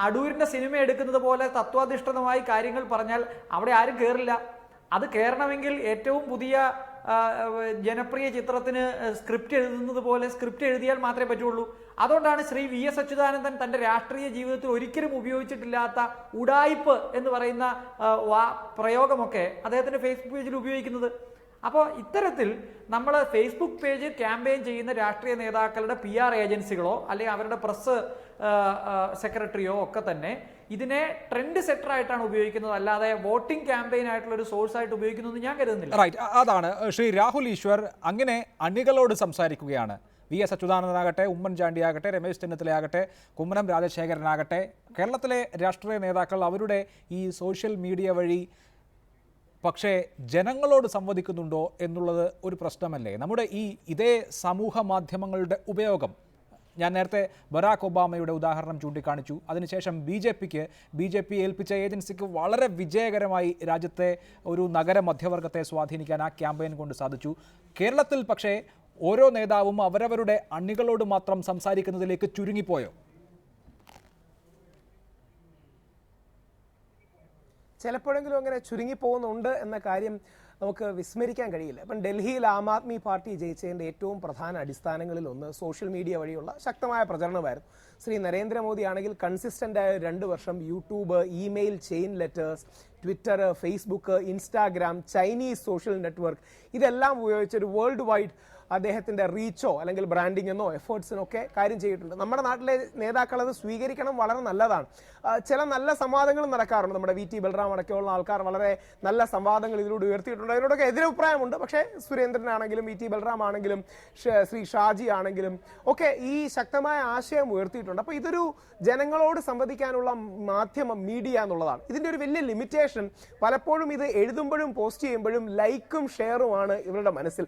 അടൂരിൻ്റെ സിനിമ എടുക്കുന്നത് പോലെ തത്വാധിഷ്ഠിതമായി കാര്യങ്ങൾ പറഞ്ഞാൽ അവിടെ ആരും കയറില്ല. അത് കയറണമെങ്കിൽ ഏറ്റവും പുതിയ ജനപ്രിയ ചിത്രത്തിന് സ്ക്രിപ്റ്റ് എഴുതുന്നത് പോലെ സ്ക്രിപ്റ്റ് എഴുതിയാൽ മാത്രമേ പറ്റുള്ളൂ. അതുകൊണ്ടാണ് ശ്രീ VS അച്യുതാനന്ദൻ തൻ്റെ രാഷ്ട്രീയ ജീവിതത്തിൽ ഒരിക്കലും ഉപയോഗിച്ചിട്ടില്ലാത്ത ഉഡായിപ്പ് എന്ന് പറയുന്ന പ്രയോഗമൊക്കെ അദ്ദേഹത്തിൻ്റെ ഫേസ്ബുക്ക് പേജിൽ ഉപയോഗിക്കുന്നത്. അപ്പോൾ ഇത്തരത്തിൽ നമ്മൾ ഫേസ്ബുക്ക് പേജ് ക്യാമ്പയിൻ ചെയ്യുന്ന രാഷ്ട്രീയ നേതാക്കളുടെ PR ഏജൻസികളോ അല്ലെങ്കിൽ അവരുടെ പ്രസ് സെക്രട്ടറിയോ ഒക്കെ തന്നെ ഇതിനെ ട്രെൻഡ് സെറ്റർ ആയിട്ടാണ് ഉപയോഗിക്കുന്നത്, അല്ലാതെ വോട്ടിംഗ് ക്യാമ്പയിൻ ആയിട്ടുള്ള ഒരു സോഴ്സ് ആയിട്ട് ഉപയോഗിക്കുന്നത് ഞാൻ കരുതുന്നില്ല. റൈറ്റ്, അതാണ് ശ്രീ രാഹുൽ ഈശ്വർ അങ്ങനെ അണികളോട് സംസാരിക്കുകയാണ്. VS അച്യുതാനന്ദനാകട്ടെ, ഉമ്മൻചാണ്ടിയാകട്ടെ, രമേശ് ചെന്നിത്തലയാകട്ടെ, കുമ്മനം രാജശേഖരനാകട്ടെ, കേരളത്തിലെ രാഷ്ട്രീയ നേതാക്കൾ അവരുടെ ഈ സോഷ്യൽ മീഡിയ വഴി പക്ഷേ ജനങ്ങളോട് സംവദിക്കുന്നുണ്ടോ എന്നുള്ളത് ഒരു പ്രശ്നമല്ലേ? നമ്മുടെ ഇതേ സമൂഹ മാധ്യമങ്ങളുടെ ഉപയോഗം, ഞാൻ നേരത്തെ ബറാക് ഒബാമയുടെ ഉദാഹരണം ചൂണ്ടിക്കാണിച്ചു. അതിനുശേഷം ബി ജെ പി ഏൽപ്പിച്ച ഏജൻസിക്ക് വളരെ വിജയകരമായി രാജ്യത്തെ ഒരു നഗര മധ്യവർഗത്തെ സ്വാധീനിക്കാൻ ആ ക്യാമ്പയിൻ കൊണ്ട് സാധിച്ചു. കേരളത്തിൽ പക്ഷേ ഓരോ നേതാവും അവരവരുടെ അണികളോട് മാത്രം സംസാരിക്കുന്നതിലേക്ക് ചുരുങ്ങിപ്പോയോ? ചിലപ്പോഴെങ്കിലും അങ്ങനെ ചുരുങ്ങിപ്പോകുന്നുണ്ട് എന്ന കാര്യം നമുക്ക് വിസ്മരിക്കാൻ കഴിയില്ല. ഇപ്പം ഡൽഹിയിൽ ആം ആദ്മി പാർട്ടി ജയിച്ചതിൻ്റെ ഏറ്റവും പ്രധാന അടിസ്ഥാനങ്ങളിൽ ഒന്ന് സോഷ്യൽ മീഡിയ വഴിയുള്ള ശക്തമായ പ്രചരണമായിരുന്നു. ശ്രീ നരേന്ദ്രമോദി ആണെങ്കിൽ കൺസിസ്റ്റൻ്റായ 2 വർഷം YouTube, email chain letters, Twitter, Facebook, Instagram, Chinese social network ഇതെല്ലാം ഉപയോഗിച്ചൊരു വേൾഡ് വൈഡ് അദ്ദേഹത്തിൻ്റെ റീച്ചോ അല്ലെങ്കിൽ ബ്രാൻഡിങ്ങിനോ എഫേർട്സിനൊക്കെ കാര്യം ചെയ്തിട്ടുണ്ട്. നമ്മുടെ നാട്ടിലെ നേതാക്കൾ അത് സ്വീകരിക്കണം, വളരെ നല്ലതാണ്. ചില നല്ല സംവാദങ്ങളും നടക്കാറുണ്ട്. നമ്മുടെ VT ബൽറാം അടക്കമുള്ള ആൾക്കാർ വളരെ നല്ല സംവാദങ്ങൾ ഇതിലൂടെ ഉയർത്തിയിട്ടുണ്ട്. അതിനോടൊക്കെ എതിരഭിപ്രായമുണ്ട്. പക്ഷേ സുരേന്ദ്രനാണെങ്കിലും VT ബൽറാം ആണെങ്കിലും ശ്രീ ഷാജി ആണെങ്കിലും ഒക്കെ ഈ ശക്തമായ ആശയം ഉയർത്തിയിട്ടുണ്ട്. അപ്പോൾ ഇതൊരു ജനങ്ങളോട് സംവദിക്കാനുള്ള മാധ്യമം, മീഡിയ എന്നുള്ളതാണ്. ഇതിൻ്റെ ഒരു വലിയ ലിമിറ്റേഷൻ പലപ്പോഴും ഇത് എഴുതുമ്പോഴും പോസ്റ്റ് ചെയ്യുമ്പോഴും ലൈക്കും ഷെയറുമാണ് ഇവരുടെ മനസ്സിൽ.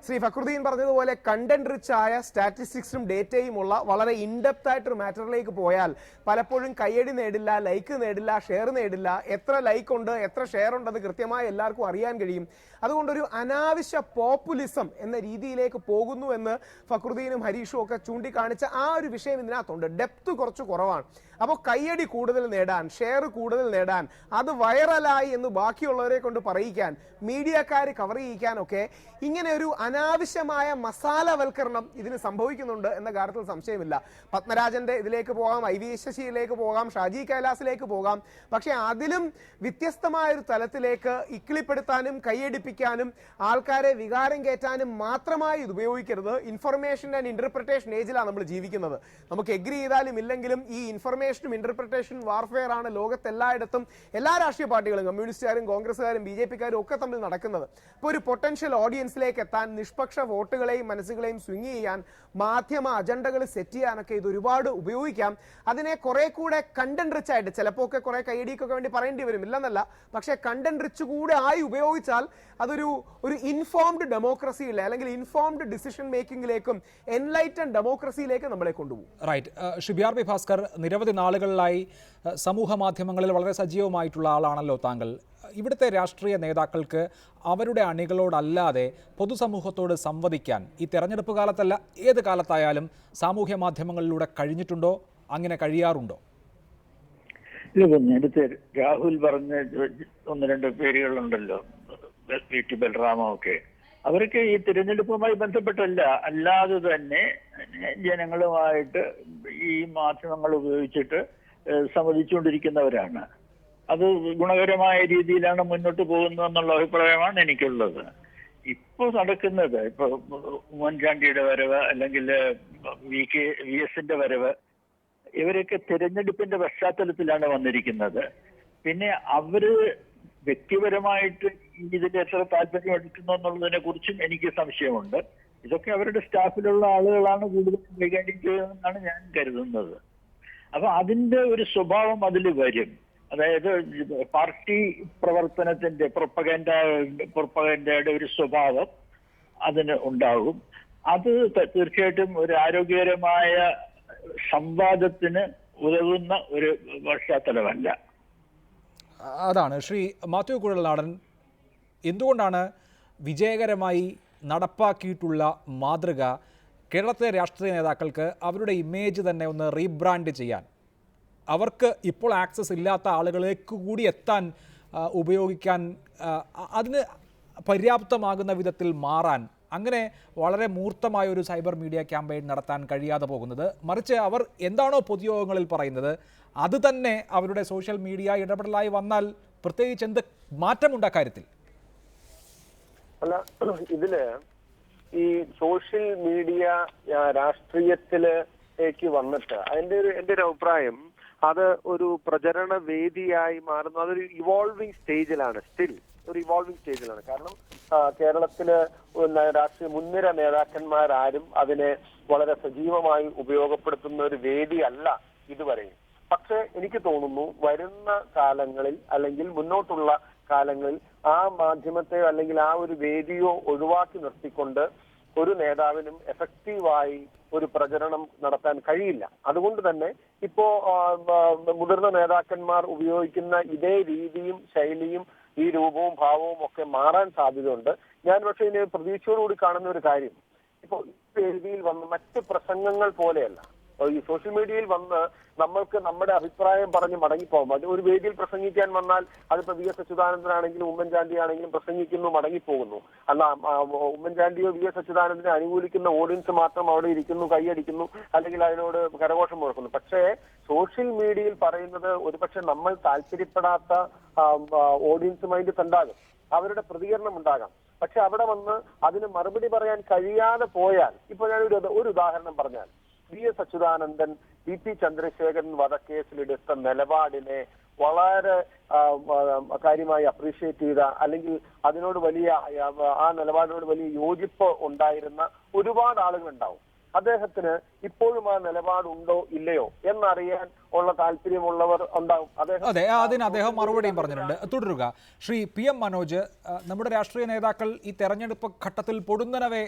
ശ്രീ ഫക്രുദ്ദീൻ പറഞ്ഞതുപോലെ കണ്ടന്റ് റിച്ച് ആയ സ്റ്റാറ്റിസ്റ്റിക്സും ഡേറ്റയും ഉള്ള വളരെ ഇൻഡെപ്ത് ആയിട്ടൊരു മാറ്ററിലേക്ക് പോയാൽ പലപ്പോഴും കയ്യടി നേടില്ല, ലൈക്ക് നേടില്ല, ഷെയർ നേടില്ല. എത്ര ലൈക്ക് ഉണ്ട്, എത്ര ഷെയർ ഉണ്ടെന്ന് കൃത്യമായി എല്ലാവർക്കും അറിയാൻ കഴിയും. അതുകൊണ്ടൊരു അനാവശ്യ പോപ്പുലിസം എന്ന രീതിയിലേക്ക് പോകുന്നു എന്ന് ഫക്രുദ്ദീനും ഹരീഷും ഒക്കെ ചൂണ്ടിക്കാണിച്ച ആ ഒരു വിഷയം ഇതിനകത്തുണ്ട്. ഡെപ്ത് കുറച്ച് കുറവാണ്. അപ്പോൾ കയ്യടി കൂടുതൽ നേടാൻ, ഷെയർ കൂടുതൽ നേടാൻ, അത് വൈറലായി എന്ന് ബാക്കിയുള്ളവരെ കൊണ്ട് പറയിക്കാൻ, മീഡിയക്കാർ കവർ ചെയ്യിക്കാനൊക്കെ ഇങ്ങനെ ഒരു അനാവശ്യമായ മസാലവൽക്കരണം ഇതിന് സംഭവിക്കുന്നുണ്ട് എന്ന കാര്യത്തിൽ സംശയമില്ല. പത്മരാജന്റെ ഇതിലേക്ക് പോകാം, ഐ.വി. ശശിയിലേക്ക് പോകാം, ഷാജി കൈലാസിലേക്ക് പോകാം. പക്ഷെ അതിലും വ്യത്യസ്തമായൊരു തലത്തിലേക്ക് ഇക്കിളിപ്പെടുത്താനും കൈയടിപ്പിക്കാനും ആൾക്കാരെ വികാരം കയറ്റാനും മാത്രമായി ഇത് ഉപയോഗിക്കരുത്. ഇൻഫർമേഷൻ ആൻഡ് ഇന്റർപ്രിട്ടേഷൻ ഏജിലാണ് നമ്മൾ ജീവിക്കുന്നത്. നമുക്ക് എഗ്രി ചെയ്താലും ഇല്ലെങ്കിലും ഈ ഇൻഫർമേഷനും ഇന്റർപ്രിട്ടേഷൻ വാർഫെയർ ആണ് ലോകത്തെല്ലായിടത്തും എല്ലാ രാഷ്ട്രീയ പാർട്ടികളും, കമ്മ്യൂണിസ്റ്റുകാരും കോൺഗ്രസ്സുകാരും ബി.ജെ.പിക്കാരും ഒക്കെ തമ്മിൽ നടക്കുന്നത്. ഇപ്പോൾ ഒരു പൊട്ടൻഷ്യൽ ഓഡിയൻസിലേക്ക് എത്താൻ, നിഷ്പക്ഷ വോട്ടുകളെയും മനസ്സുകളെയും സ്വിങ് ചെയ്യാൻ, മാധ്യമ അജണ്ടകൾ സെറ്റ് ചെയ്യാനൊക്കെ ഇത് ഒരുപാട് ഉപയോഗിക്കാം. അതിനെ കുറെ കൂടെ കണ്ടന്റ് റിച്ച് ആയിട്ട്, ചിലപ്പോൾ ഒക്കെ കുറെ കൈയടിക്കൊക്കെ വേണ്ടി പറയേണ്ടി വരും, ഇല്ലെന്നല്ല, പക്ഷേ കണ്ടന്റ് റിച്ച് കൂടെ ആയി ഉപയോഗിച്ചാൽ അതൊരു ഇൻഫോംഡ് ഡെമോക്രസിയിലെ അല്ലെങ്കിൽ ഇൻഫോംഡ് ഡിസിഷൻ മേക്കിംഗിലേക്കും എൻലൈറ്റൻ ഡെമോക്രസിയിലേക്കും നമ്മളെ കൊണ്ടുപോകും. Right. Shri B R Bhaskar, നിരവധി നാളുകളിലായി സമൂഹ മാധ്യമങ്ങളിൽ വളരെ സജീവമായിട്ടുള്ള ആളാണല്ലോ താങ്കൾ. ഇവിടുത്തെ രാഷ്ട്രീയ നേതാക്കൾക്ക് അവരുടെ അണികളോടല്ലാതെ പൊതുസമൂഹത്തോട് സംവദിക്കാൻ ഈ തെരഞ്ഞെടുപ്പ് കാലത്തല്ല, ഏത് കാലത്തായാലും സാമൂഹ്യ മാധ്യമങ്ങളിലൂടെ കഴിഞ്ഞിട്ടുണ്ടോ? അങ്ങനെ കഴിയാറുണ്ടോ? നേരത്തെ രാഹുൽ പറഞ്ഞ ഒന്ന് രണ്ട് പേരുകളുണ്ടല്ലോ, പി.ടി. ബൽറാമൊക്കെ, അവരൊക്കെ ഈ തിരഞ്ഞെടുപ്പുമായി ബന്ധപ്പെട്ടല്ല, അല്ലാതെ തന്നെ ജനങ്ങളുമായിട്ട് ഈ മാധ്യമങ്ങൾ ഉപയോഗിച്ചിട്ട് സംവദിച്ചുകൊണ്ടിരിക്കുന്നവരാണ്. അത് ഗുണകരമായ രീതിയിലാണ് മുന്നോട്ട് പോകുന്നത് എന്നുള്ള അഭിപ്രായമാണ് എനിക്കുള്ളത്. ഇപ്പോൾ നടക്കുന്നത്, ഇപ്പൊ ഉമ്മൻചാണ്ടിയുടെ വരവ് അല്ലെങ്കിൽ വി.എസിന്റെ വരവ്, ഇവരൊക്കെ തിരഞ്ഞെടുപ്പിന്റെ പശ്ചാത്തലത്തിലാണ് വന്നിരിക്കുന്നത്. പിന്നെ അവര് വ്യക്തിപരമായിട്ട് ഇതിൽ എത്ര താല്പര്യം എടുക്കുന്നു എന്നുള്ളതിനെ കുറിച്ചും എനിക്ക് സംശയമുണ്ട്. ഇതൊക്കെ അവരുടെ സ്റ്റാഫിലുള്ള ആളുകളാണ് കൂടുതൽ കൈകാര്യം ചെയ്യുന്നതെന്നാണ് ഞാൻ കരുതുന്നത്. അപ്പൊ അതിന്റെ ഒരു സ്വഭാവം അതിൽ വരും. അതായത് പാർട്ടി പ്രവർത്തനത്തിന്റെ പ്രൊപ്പഗൻഡയുടെ ഒരു സ്വഭാവം അതിന് ഉണ്ടാകും. അത് തീർച്ചയായിട്ടും ഒരു ആരോഗ്യകരമായ സംവാദത്തിന് ഉതകുന്ന ഒരു പശ്ചാത്തലമല്ല. അതാണ് ശ്രീ മാത്യു കുഴൽനാടൻ, എന്തുകൊണ്ടാണ് വിജയകരമായി നടപ്പാക്കിയിട്ടുള്ള മാതൃക കേരളത്തിലെ രാഷ്ട്രീയ നേതാക്കൾക്ക് അവരുടെ ഇമേജ് തന്നെ ഒന്ന് റീബ്രാൻഡ് ചെയ്യാൻ, അവർക്ക് ഇപ്പോൾ ആക്സസ് ഇല്ലാത്ത ആളുകളിലേക്ക് കൂടി എത്താൻ ഉപയോഗിക്കാൻ, അതിന് പര്യാപ്തമാകുന്ന വിധത്തിൽ മാറാൻ, അങ്ങനെ വളരെ മൂർത്തമായ ഒരു സൈബർ മീഡിയ ക്യാമ്പയിൻ നടത്താൻ കഴിയാതെ പോകുന്നത്? മറിച്ച് അവർ എന്താണോ പൊതുയോഗങ്ങളിൽ പറയുന്നത് അത് തന്നെ അവരുടെ സോഷ്യൽ മീഡിയ ഇടപെടലായി വന്നാൽ പ്രത്യേകിച്ച് എന്ത് മാറ്റമുണ്ട് അക്കാര്യത്തിൽ? അല്ല, ഇതില് ഈ സോഷ്യൽ മീഡിയ രാഷ്ട്രീയത്തിലേക്ക് വന്നിട്ട് എൻ്റെ ഒരു അഭിപ്രായം, അത് ഒരു പ്രചരണ വേദിയായി മാറുന്നു. അതൊരു ഇവോൾവിംഗ് സ്റ്റേജിലാണ്, സ്റ്റിൽ ഒരു ഇവോൾവിംഗ് സ്റ്റേജിലാണ്. കാരണം കേരളത്തില് രാഷ്ട്രീയ മുൻനിര നേതാക്കന്മാരാരും അതിനെ വളരെ സജീവമായി ഉപയോഗപ്പെടുത്തുന്ന ഒരു വേദിയല്ല ഇതുവരെയും. പക്ഷെ എനിക്ക് തോന്നുന്നു വരുന്ന കാലങ്ങളിൽ അല്ലെങ്കിൽ മുന്നോട്ടുള്ള കാലങ്ങളിൽ ആ മാധ്യമത്തെയോ അല്ലെങ്കിൽ ആ ഒരു വേദിയോ ഒഴിവാക്കി നിർത്തിക്കൊണ്ട് ഒരു നേതാവിനും എഫക്റ്റീവായി ഒരു പ്രചരണം നടത്താൻ കഴിയില്ല. അതുകൊണ്ട് തന്നെ ഇപ്പോ മുതിർന്ന നേതാക്കന്മാർ ഉപയോഗിക്കുന്ന ഇതേ രീതിയും ശൈലിയും ഈ രൂപവും ഭാവവും ഒക്കെ മാറാൻ സാധ്യതയുണ്ട്. ഞാൻ പക്ഷേ ഇതിനെ പ്രതീക്ഷയോടുകൂടി കാണുന്ന ഒരു കാര്യം, ഇപ്പോൾ ഈ വേദിയിൽ വന്ന് മറ്റ് പ്രസംഗങ്ങൾ പോലെയല്ല, ഈ സോഷ്യൽ മീഡിയയിൽ വന്ന് നമ്മൾക്ക് നമ്മുടെ അഭിപ്രായം പറഞ്ഞ് മടങ്ങിപ്പോകും. അത് ഒരു വേദിയിൽ പ്രസംഗിക്കാൻ വന്നാൽ അതിപ്പോ വി.എസ്. അച്യുതാനന്ദനാണെങ്കിലും ഉമ്മൻചാണ്ടി ആണെങ്കിലും പ്രസംഗിക്കുന്നു, മടങ്ങിപ്പോകുന്നു. അല്ല, ഉമ്മൻചാണ്ടിയോ വി.എസ്. അച്യുതാനന്ദനെ അനുകൂലിക്കുന്ന ഓഡിയൻസ് മാത്രം അവിടെ ഇരിക്കുന്നു, കൈയടിക്കുന്നു, അല്ലെങ്കിൽ അതിനോട് കരഘോഷം മുഴക്കുന്നു. പക്ഷേ സോഷ്യൽ മീഡിയയിൽ പറയുന്നത് ഒരുപക്ഷെ നമ്മൾ താല്പര്യപ്പെടാത്ത ഓഡിയൻസുമായിട്ട് ഉണ്ടാകും, അവരുടെ പ്രതികരണം ഉണ്ടാകാം. പക്ഷെ അവിടെ വന്ന് അതിന് മറുപടി പറയാൻ കഴിയാതെ പോയാൽ, ഇപ്പൊ ഞാൻ ഒരു ഉദാഹരണം പറഞ്ഞാൽ, വി.എസ്. അച്യുതാനന്ദൻ പി ചന്ദ്രശേഖരൻ വധക്കേസിലെടുത്ത നിലപാടിനെ വളരെ കാര്യമായി അപ്രീഷിയേറ്റ് ചെയ്ത, അല്ലെങ്കിൽ അതിനോട് വലിയ ആ നിലപാടിനോട് വലിയ യോജിപ്പ് ഉണ്ടായിരുന്ന ഒരുപാട് ആളുകൾ ഉണ്ടാവും. അദ്ദേഹത്തിന് ഇപ്പോഴും ആ നിലപാടുണ്ടോ ഇല്ലയോ എന്നറിയാൻ ഉള്ള താല്പര്യമുള്ളവർ ഉണ്ടാവും. അതെ, അതിന് അദ്ദേഹം മറുപടിയും പറഞ്ഞിട്ടുണ്ട്. തുടരുക. ശ്രീ PM മനോജ്, നമ്മുടെ രാഷ്ട്രീയ നേതാക്കൾ ഈ തെരഞ്ഞെടുപ്പ് ഘട്ടത്തിൽ പൊടുന്നനവേ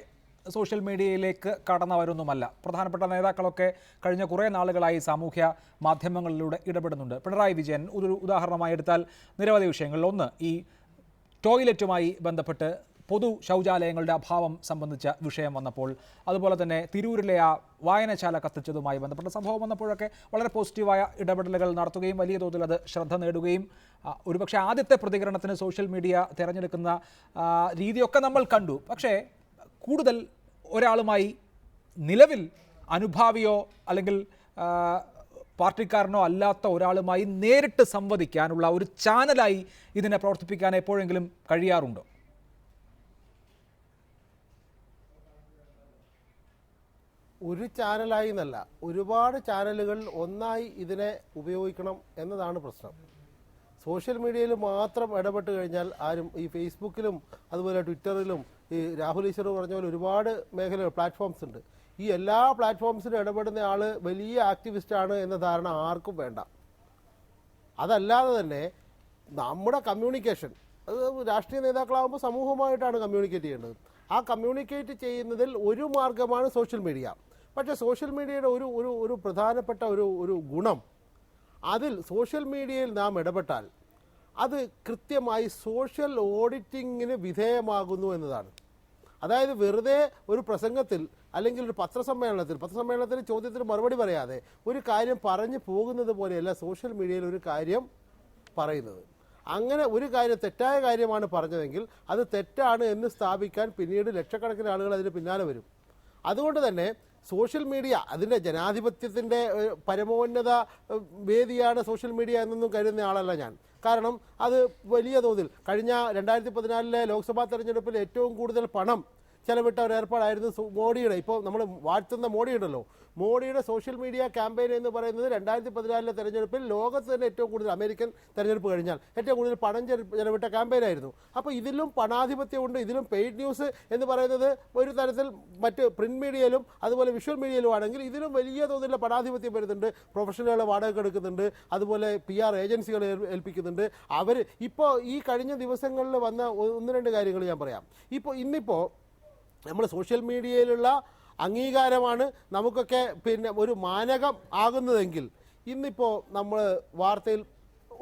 സോഷ്യൽ മീഡിയയിലേക്ക് കടന്നവരൊന്നുമല്ല. പ്രധാനപ്പെട്ട നേതാക്കളൊക്കെ കഴിഞ്ഞ കുറേ നാളുകളായി സാമൂഹ്യ മാധ്യമങ്ങളിലൂടെ ഇടപെടുന്നുണ്ട്. പിണറായി വിജയൻ ഒരു ഉദാഹരണമായി എടുത്താൽ നിരവധി വിഷയങ്ങളിൽ, ഒന്ന് ഈ ടോയ്ലറ്റുമായി ബന്ധപ്പെട്ട് പൊതു ശൗചാലയങ്ങളുടെ അഭാവം സംബന്ധിച്ച വിഷയം വന്നപ്പോൾ, അതുപോലെ തന്നെ തിരൂരിലെ ആ വായനശാല കത്തിച്ചതുമായി ബന്ധപ്പെട്ട സംഭവം വന്നപ്പോഴൊക്കെ വളരെ പോസിറ്റീവായ ഇടപെടലുകൾ നടത്തുകയും വലിയ തോതിൽ അത് ശ്രദ്ധ നേടുകയും ഒരുപക്ഷെ ആദ്യത്തെ പ്രതികരണത്തിന് സോഷ്യൽ മീഡിയ തിരഞ്ഞെടുക്കുന്ന രീതിയൊക്കെ നമ്മൾ കണ്ടു. പക്ഷേ കൂടുതൽ ഒരാളുമായി നിലവിൽ അനുഭാവിയോ അല്ലെങ്കിൽ പാർട്ടിക്കാരനോ അല്ലാത്ത ഒരാളുമായി നേരിട്ട് സംവദിക്കാനുള്ള ഒരു ചാനലായി ഇതിനെ പ്രവർത്തിപ്പിക്കാൻ എപ്പോഴെങ്കിലും കഴിയാറുണ്ടോ? ഒരു ചാനലായി എന്നല്ല, ഒരുപാട് ചാനലുകൾ ഒന്നായി ഇതിനെ ഉപയോഗിക്കണം എന്നതാണ് പ്രശ്നം. സോഷ്യൽ മീഡിയയിൽ മാത്രം ഇടപെട്ട് കഴിഞ്ഞാൽ ആരും, ഈ ഫേസ്ബുക്കിലും അതുപോലെ ട്വിറ്ററിലും ഈ രാഹുൽ ഈശ്വർ പറഞ്ഞ പോലെ ഒരുപാട് മേഖലകൾ പ്ലാറ്റ്ഫോംസ് ഉണ്ട്. ഈ എല്ലാ പ്ലാറ്റ്ഫോംസിലും ഇടപെടുന്ന ആൾ വലിയ ആക്ടിവിസ്റ്റാണ് എന്ന ധാരണ ആർക്കും വേണ്ട. അതല്ലാതെ തന്നെ നമ്മുടെ കമ്മ്യൂണിക്കേഷൻ, അത് രാഷ്ട്രീയ നേതാക്കളാകുമ്പോൾ സമൂഹമായിട്ടാണ് കമ്മ്യൂണിക്കേറ്റ് ചെയ്യേണ്ടത്. ആ കമ്മ്യൂണിക്കേറ്റ് ചെയ്യുന്നതിൽ ഒരു മാർഗമാണ് സോഷ്യൽ മീഡിയ. പക്ഷേ സോഷ്യൽ മീഡിയയുടെ ഒരു പ്രധാനപ്പെട്ട ഒരു ഗുണം, അതിൽ സോഷ്യൽ മീഡിയയിൽ നാം ഇടപെട്ടാൽ അത് കൃത്യമായി സോഷ്യൽ ഓഡിറ്റിങ്ങിന് വിധേയമാകുന്നു എന്നതാണ്. അതായത് വെറുതെ ഒരു പ്രസംഗത്തിൽ അല്ലെങ്കിൽ ഒരു പത്രസമ്മേളനത്തിൽ ചോദ്യത്തിന് മറുപടി പറയാതെ ഒരു കാര്യം പറഞ്ഞു പോകുന്നത് പോലെയല്ല സോഷ്യൽ മീഡിയയിൽ ഒരു കാര്യം പറയുന്നത്. അങ്ങനെ ഒരു കാര്യം തെറ്റായ കാര്യമാണ് പറഞ്ഞതെങ്കിൽ അത് തെറ്റാണ് എന്ന് സ്ഥാപിക്കാൻ പിന്നീട് ലക്ഷക്കണക്കിന് ആളുകൾ അതിന് പിന്നാലെ വരും. അതുകൊണ്ട് തന്നെ സോഷ്യൽ മീഡിയ അതിൻ്റെ ജനാധിപത്യത്തിൻ്റെ പരമോന്നത വേദിയാണ് സോഷ്യൽ മീഡിയ എന്നൊന്നും കരുതുന്ന ആളല്ല ഞാൻ. കാരണം അത് വലിയ തോതിൽ കഴിഞ്ഞ 2014 ലോക്സഭാ തെരഞ്ഞെടുപ്പിൽ ഏറ്റവും കൂടുതൽ പണം ചെലവിട്ട ഒരു ഏർപ്പാടായിരുന്നു മോഡിയുടെ. ഇപ്പോൾ നമ്മൾ വാഴ്ത്തുന്ന മോഡി ഉണ്ടല്ലോ, മോഡിയുടെ സോഷ്യൽ മീഡിയ ക്യാമ്പയിൻ എന്ന് പറയുന്നത് 2014 തെരഞ്ഞെടുപ്പിൽ ലോകത്ത് തന്നെ ഏറ്റവും കൂടുതൽ, അമേരിക്കൻ തെരഞ്ഞെടുപ്പ് കഴിഞ്ഞാൽ ഏറ്റവും കൂടുതൽ പണം ചെലവിട്ട ക്യാമ്പയിനായിരുന്നു. അപ്പോൾ ഇതിലും പണാധിപത്യമുണ്ട്. ഇതിലും പെയ്ഡ് ന്യൂസ് എന്ന് പറയുന്നത് ഒരു തരത്തിൽ മറ്റ് പ്രിന്റ് മീഡിയയിലും അതുപോലെ വിഷ്വൽ മീഡിയയിലും ആണെങ്കിൽ ഇതിലും വലിയ തോതിലുള്ള പണാധിപത്യം വരുന്നുണ്ട്. പ്രൊഫഷണലുകളെ വാടക എടുക്കുന്നുണ്ട്, അതുപോലെ PR ഏജൻസികളെ ഏൽപ്പിക്കുന്നുണ്ട്. അവർ ഇപ്പോൾ ഈ കഴിഞ്ഞ ദിവസങ്ങളിൽ വന്ന ഒന്ന് രണ്ട് കാര്യങ്ങൾ ഞാൻ പറയാം. ഇന്നിപ്പോൾ നമ്മൾ സോഷ്യൽ മീഡിയയിലുള്ള അംഗീകാരമാണ് നമുക്കൊക്കെ പിന്നെ ഒരു മാനകം ആകുന്നതെങ്കിൽ, ഇന്നിപ്പോൾ നമ്മൾ വാർത്തയിൽ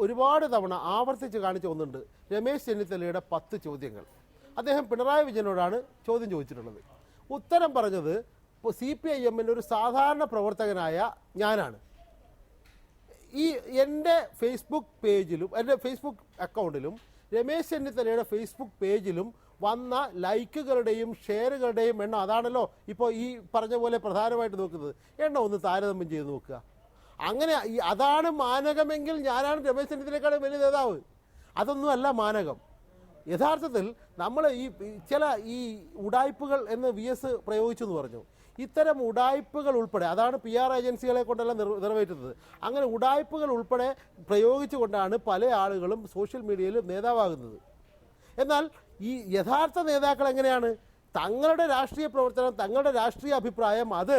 ഒരുപാട് തവണ ആവർത്തിച്ച് കാണിച്ച ഒന്നുണ്ട്, രമേശ് ചെന്നിത്തലയുടെ 10 ചോദ്യങ്ങൾ. അദ്ദേഹം പിണറായി വിജയനോടാണ് ചോദ്യം ചോദിച്ചിട്ടുള്ളത്. ഉത്തരം പറഞ്ഞത് CPIM-ൻ്റെ ഒരു സാധാരണ പ്രവർത്തകനായ ഞാനാണ്. ഈ എൻ്റെ ഫേസ്ബുക്ക് പേജിലും എൻ്റെ ഫേസ്ബുക്ക് അക്കൗണ്ടിലും രമേശ് ചെന്നിത്തലയുടെ ഫേസ്ബുക്ക് പേജിലും വന്ന ലൈക്കുകളുടെയും ഷെയറുകളുടെയും എണ്ണം, അതാണല്ലോ ഇപ്പോൾ ഈ പറഞ്ഞ പോലെ പ്രധാനമായിട്ട് നോക്കുന്നത്, എണ്ണം ഒന്ന് താരതമ്യം ചെയ്ത് നോക്കുക. അങ്ങനെ അതാണ് മാനകമെങ്കിൽ ഞാനാണ് രമേശ് ചെന്നിത്തലയേക്കാളും വലിയ നേതാവ്. അതൊന്നും അല്ല മാനകം. യഥാർത്ഥത്തിൽ നമ്മൾ ചില ഉഡായ്പകൾ എന്ന് VS പ്രയോഗിച്ചു എന്ന് പറഞ്ഞു. ഇത്തരം ഉഡായ്പകൾ ഉൾപ്പെടെ, അതാണ് PR ഏജൻസികളെ കൊണ്ടെല്ലാം നിറവേറ്റുന്നത്. അങ്ങനെ ഉഡായ്പകൾ ഉൾപ്പെടെ പ്രയോഗിച്ചുകൊണ്ടാണ് പല ആളുകളും സോഷ്യൽ മീഡിയയിൽ നേതാവാകുന്നത്. എന്നാൽ ഈ യഥാർത്ഥ നേതാക്കൾ എങ്ങനെയാണ്? തങ്ങളുടെ രാഷ്ട്രീയ പ്രവർത്തനം, തങ്ങളുടെ രാഷ്ട്രീയ അഭിപ്രായം അത്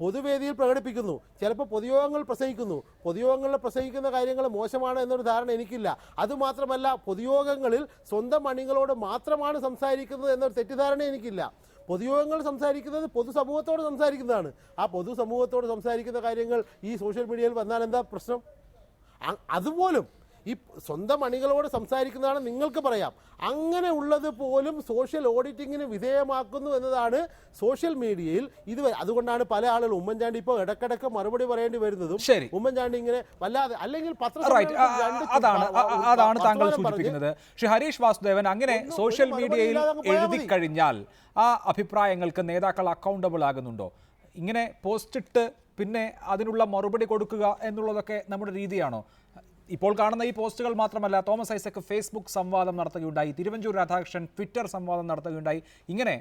പൊതുവേദിയിൽ പ്രകടിപ്പിക്കുന്നു. ചിലപ്പോൾ പൊതുയോഗങ്ങൾ പ്രസംഗിക്കുന്നു. പൊതുയോഗങ്ങളിൽ പ്രസംഗിക്കുന്ന കാര്യങ്ങൾ മോശമാണ് എന്നൊരു ധാരണ എനിക്കില്ല. അതുമാത്രമല്ല, പൊതുയോഗങ്ങളിൽ സ്വന്തം അണികളോട് മാത്രമാണ് സംസാരിക്കുന്നത് എന്നൊരു തെറ്റിദ്ധാരണ എനിക്കില്ല. പൊതുയോഗങ്ങൾ സംസാരിക്കുന്നത് പൊതുസമൂഹത്തോട് സംസാരിക്കുന്നതാണ്. ആ പൊതുസമൂഹത്തോട് സംസാരിക്കുന്ന കാര്യങ്ങൾ ഈ സോഷ്യൽ മീഡിയയിൽ വന്നാൽ എന്താ പ്രശ്നം? അതുപോലും ഈ സ്വന്തം അണികളോട് സംസാരിക്കുന്നതാണ് നിങ്ങൾക്ക് പറയാം. അങ്ങനെ ഉള്ളത് പോലും സോഷ്യൽ ഓഡിറ്റിങ്ങിന് വിധേയമാക്കുന്നു എന്നതാണ് സോഷ്യൽ മീഡിയയിൽ ഇതുവരെ. അതുകൊണ്ടാണ് പല ആളുകളും ഉമ്മൻചാണ്ടി ഇപ്പോൾ ഇടക്കിടക്ക് മറുപടി പറയേണ്ടി വരുന്നതും. ഉമ്മൻചാണ്ടി ഇങ്ങനെ വല്ലാതെ, അല്ലെങ്കിൽ അതാണ് താങ്കൾ സൂചിപ്പിക്കുന്നത്. ശ്രീ ഹരീഷ് വാസുദേവൻ, അങ്ങനെ സോഷ്യൽ മീഡിയയിൽ എഴുതി കഴിഞ്ഞാൽ ആ അഭിപ്രായങ്ങൾക്ക് നേതാക്കൾ അക്കൗണ്ടബിൾ ആകുന്നുണ്ടോ? ഇങ്ങനെ പോസ്റ്റ് ഇട്ട് പിന്നെ അതിനുള്ള മറുപടി കൊടുക്കുക എന്നുള്ളതൊക്കെ നമ്മുടെ രീതിയാണോ? ഇപ്പോൾ കാണുന്ന ഈ പോസ്റ്റുകൾ മാത്രമല്ല, തോമസ് ഐസക് ഫേസ്ബുക്ക് സംവാദം നടത്തുകയുണ്ടായി, തിരുവഞ്ചൂർ രാധാകൃഷ്ണൻ ട്വിറ്റർ സംവാദം നടത്തുകയുണ്ടായി. ഇങ്ങനെ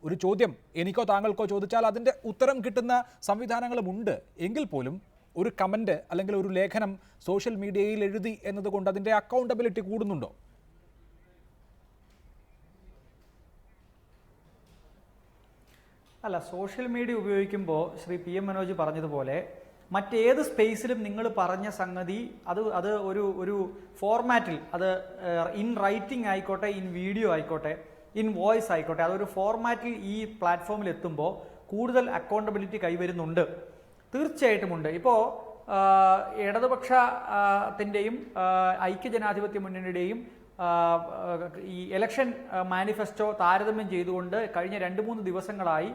ഒരു ചോദ്യം എനിക്കോ താങ്കൾക്കോ ചോദിച്ചാൽ അതിൻ്റെ ഉത്തരം കിട്ടുന്ന സംവിധാനങ്ങളുമുണ്ട്. എങ്കിൽ പോലും ഒരു കമൻറ്റ് അല്ലെങ്കിൽ ഒരു ലേഖനം സോഷ്യൽ മീഡിയയിൽ എഴുതി എന്നതുകൊണ്ട് അതിൻ്റെ അക്കൗണ്ടബിലിറ്റി കൂടുന്നുണ്ടോ? അല്ല, സോഷ്യൽ മീഡിയ ഉപയോഗിക്കുമ്പോൾ ശ്രീ PM മനോജ് പറഞ്ഞതുപോലെ മറ്റേത് സ്പേസിലും നിങ്ങൾ പറഞ്ഞ സംഗതി അത് ഒരു ഫോർമാറ്റിൽ, അത് ഇൻ റൈറ്റിംഗ് ആയിക്കോട്ടെ, ഇൻ വീഡിയോ ആയിക്കോട്ടെ, ഇൻ വോയിസ് ആയിക്കോട്ടെ, അതൊരു ഫോർമാറ്റിൽ ഈ പ്ലാറ്റ്ഫോമിൽ എത്തുമ്പോൾ കൂടുതൽ അക്കൗണ്ടബിലിറ്റി കൈവരുന്നുണ്ട്. തീർച്ചയായിട്ടും ഉണ്ട്. ഇപ്പോൾ ഇടതുപക്ഷത്തിൻ്റെയും ഐക്യജനാധിപത്യ മുന്നണിയുടെയും ഈ ഇലക്ഷൻ മാനിഫെസ്റ്റോ താരതമ്യം ചെയ്തുകൊണ്ട് കഴിഞ്ഞ 2-3 ദിവസങ്ങളായി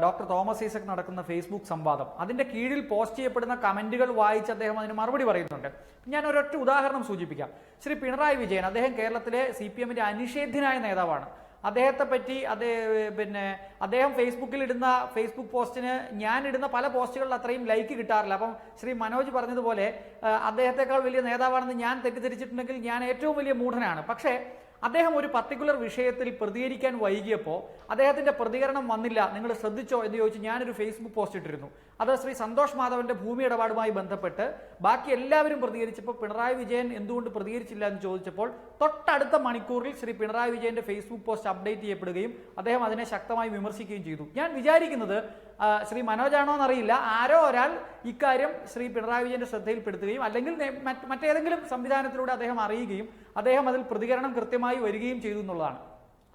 ഡോക്ടർ തോമസ് ഐസക് നടക്കുന്ന ഫേസ്ബുക്ക് സംവാദം, അതിൻ്റെ കീഴിൽ പോസ്റ്റ് ചെയ്യപ്പെടുന്ന കമൻറ്റുകൾ വായിച്ച് അദ്ദേഹം അതിന് മറുപടി പറയുന്നുണ്ട്. ഞാൻ ഒരൊറ്റ ഉദാഹരണം സൂചിപ്പിക്കാം. ശ്രീ പിണറായി വിജയൻ, അദ്ദേഹം കേരളത്തിലെ CPM-ന്റെ അനിഷേധ്യനായ നേതാവാണ്. അദ്ദേഹത്തെ പറ്റി അദ്ദേഹം ഫേസ്ബുക്കിൽ ഇടുന്ന ഫേസ്ബുക്ക് പോസ്റ്റിന് ഞാൻ ഇടുന്ന പല പോസ്റ്റുകളിൽ അത്രയും ലൈക്ക് കിട്ടാറില്ല. അപ്പം ശ്രീ മനോജ് പറഞ്ഞതുപോലെ അദ്ദേഹത്തെക്കാൾ വലിയ നേതാവാണെന്ന് ഞാൻ തെറ്റിദ്ധരിച്ചിട്ടുണ്ടെങ്കിൽ ഞാൻ ഏറ്റവും വലിയ മൂഢനാണ്. പക്ഷേ അദ്ദേഹം ഒരു പർട്ടിക്കുലർ വിഷയത്തിൽ പ്രതികരിക്കാൻ വൈകിയപ്പോൾ അദ്ദേഹത്തിന്റെ പ്രതികരണം വന്നില്ല. നിങ്ങൾ ശ്രദ്ധിച്ചോ എന്ന് ചോദിച്ച് ഞാനൊരു ഫേസ്ബുക്ക് പോസ്റ്റ് ഇട്ടിരുന്നു. അത് ശ്രീ സന്തോഷ് മാധവന്റെ ഭൂമി ഇടപാടുമായി ബന്ധപ്പെട്ട് ബാക്കി എല്ലാവരും പ്രതികരിച്ചപ്പോൾ പിണറായി വിജയൻ എന്തുകൊണ്ട് പ്രതികരിച്ചില്ല എന്ന് ചോദിച്ചപ്പോൾ തൊട്ടടുത്ത മണിക്കൂറിൽ ശ്രീ പിണറായി വിജയന്റെ ഫേസ്ബുക്ക് പോസ്റ്റ് അപ്ഡേറ്റ് ചെയ്യപ്പെടുകയും അദ്ദേഹം അതിനെ ശക്തമായി വിമർശിക്കുകയും ചെയ്തു. ഞാൻ വിചാരിക്കുന്നത് ശ്രീ മനോജാണോ എന്നറിയില്ല, ആരോ ഒരാൾ ഇക്കാര്യം ശ്രീ പിണറായി വിജയന്റെ ശ്രദ്ധയിൽപ്പെടുത്തുകയും അല്ലെങ്കിൽ മറ്റേതെങ്കിലും സംവിധാനത്തിലൂടെ അദ്ദേഹം അറിയുകയും അദ്ദേഹം അതിൽ പ്രതികരണം കൃത്യമായി വരികയും ചെയ്തു എന്നുള്ളതാണ്.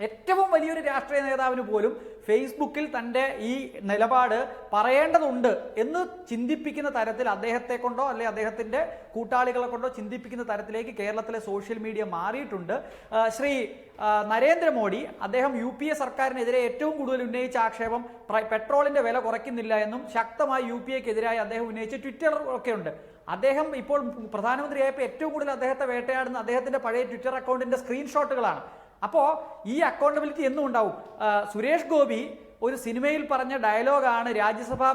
ഏറ്റവും വലിയൊരു രാഷ്ട്രീയ നേതാവിന് പോലും ഫേസ്ബുക്കിൽ തൻ്റെ ഈ നിലപാട് പറയേണ്ടതുണ്ട് എന്ന് ചിന്തിപ്പിക്കുന്ന തരത്തിൽ അദ്ദേഹത്തെ കൊണ്ടോ അല്ലെ അദ്ദേഹത്തിൻ്റെ കൂട്ടാളികളെ കൊണ്ടോ ചിന്തിപ്പിക്കുന്ന തരത്തിലേക്ക് കേരളത്തിലെ സോഷ്യൽ മീഡിയ മാറിയിട്ടുണ്ട്. ശ്രീ നരേന്ദ്രമോദി അദ്ദേഹം UPA സർക്കാരിനെതിരെ ഏറ്റവും കൂടുതൽ ഉന്നയിച്ച ആക്ഷേപം പെട്രോളിന്റെ വില കുറയ്ക്കുന്നില്ല എന്നും ശക്തമായി UPAക്കെതിരായി അദ്ദേഹം ഉന്നയിച്ച ട്വിറ്റർ ഒക്കെ ഉണ്ട്. അദ്ദേഹം ഇപ്പോൾ പ്രധാനമന്ത്രിയായപ്പോൾ ഏറ്റവും കൂടുതൽ അദ്ദേഹത്തെ വേട്ടയാടുന്ന അദ്ദേഹത്തിന്റെ പഴയ ട്വിറ്റർ അക്കൗണ്ടിന്റെ സ്ക്രീൻഷോട്ടുകളാണ്. അപ്പോൾ ഈ അക്കൗണ്ടബിലിറ്റി എന്നും ഉണ്ടാവും. സുരേഷ് ഗോപി ഒരു സിനിമയിൽ പറഞ്ഞ ഡയലോഗാണ് രാജ്യസഭാ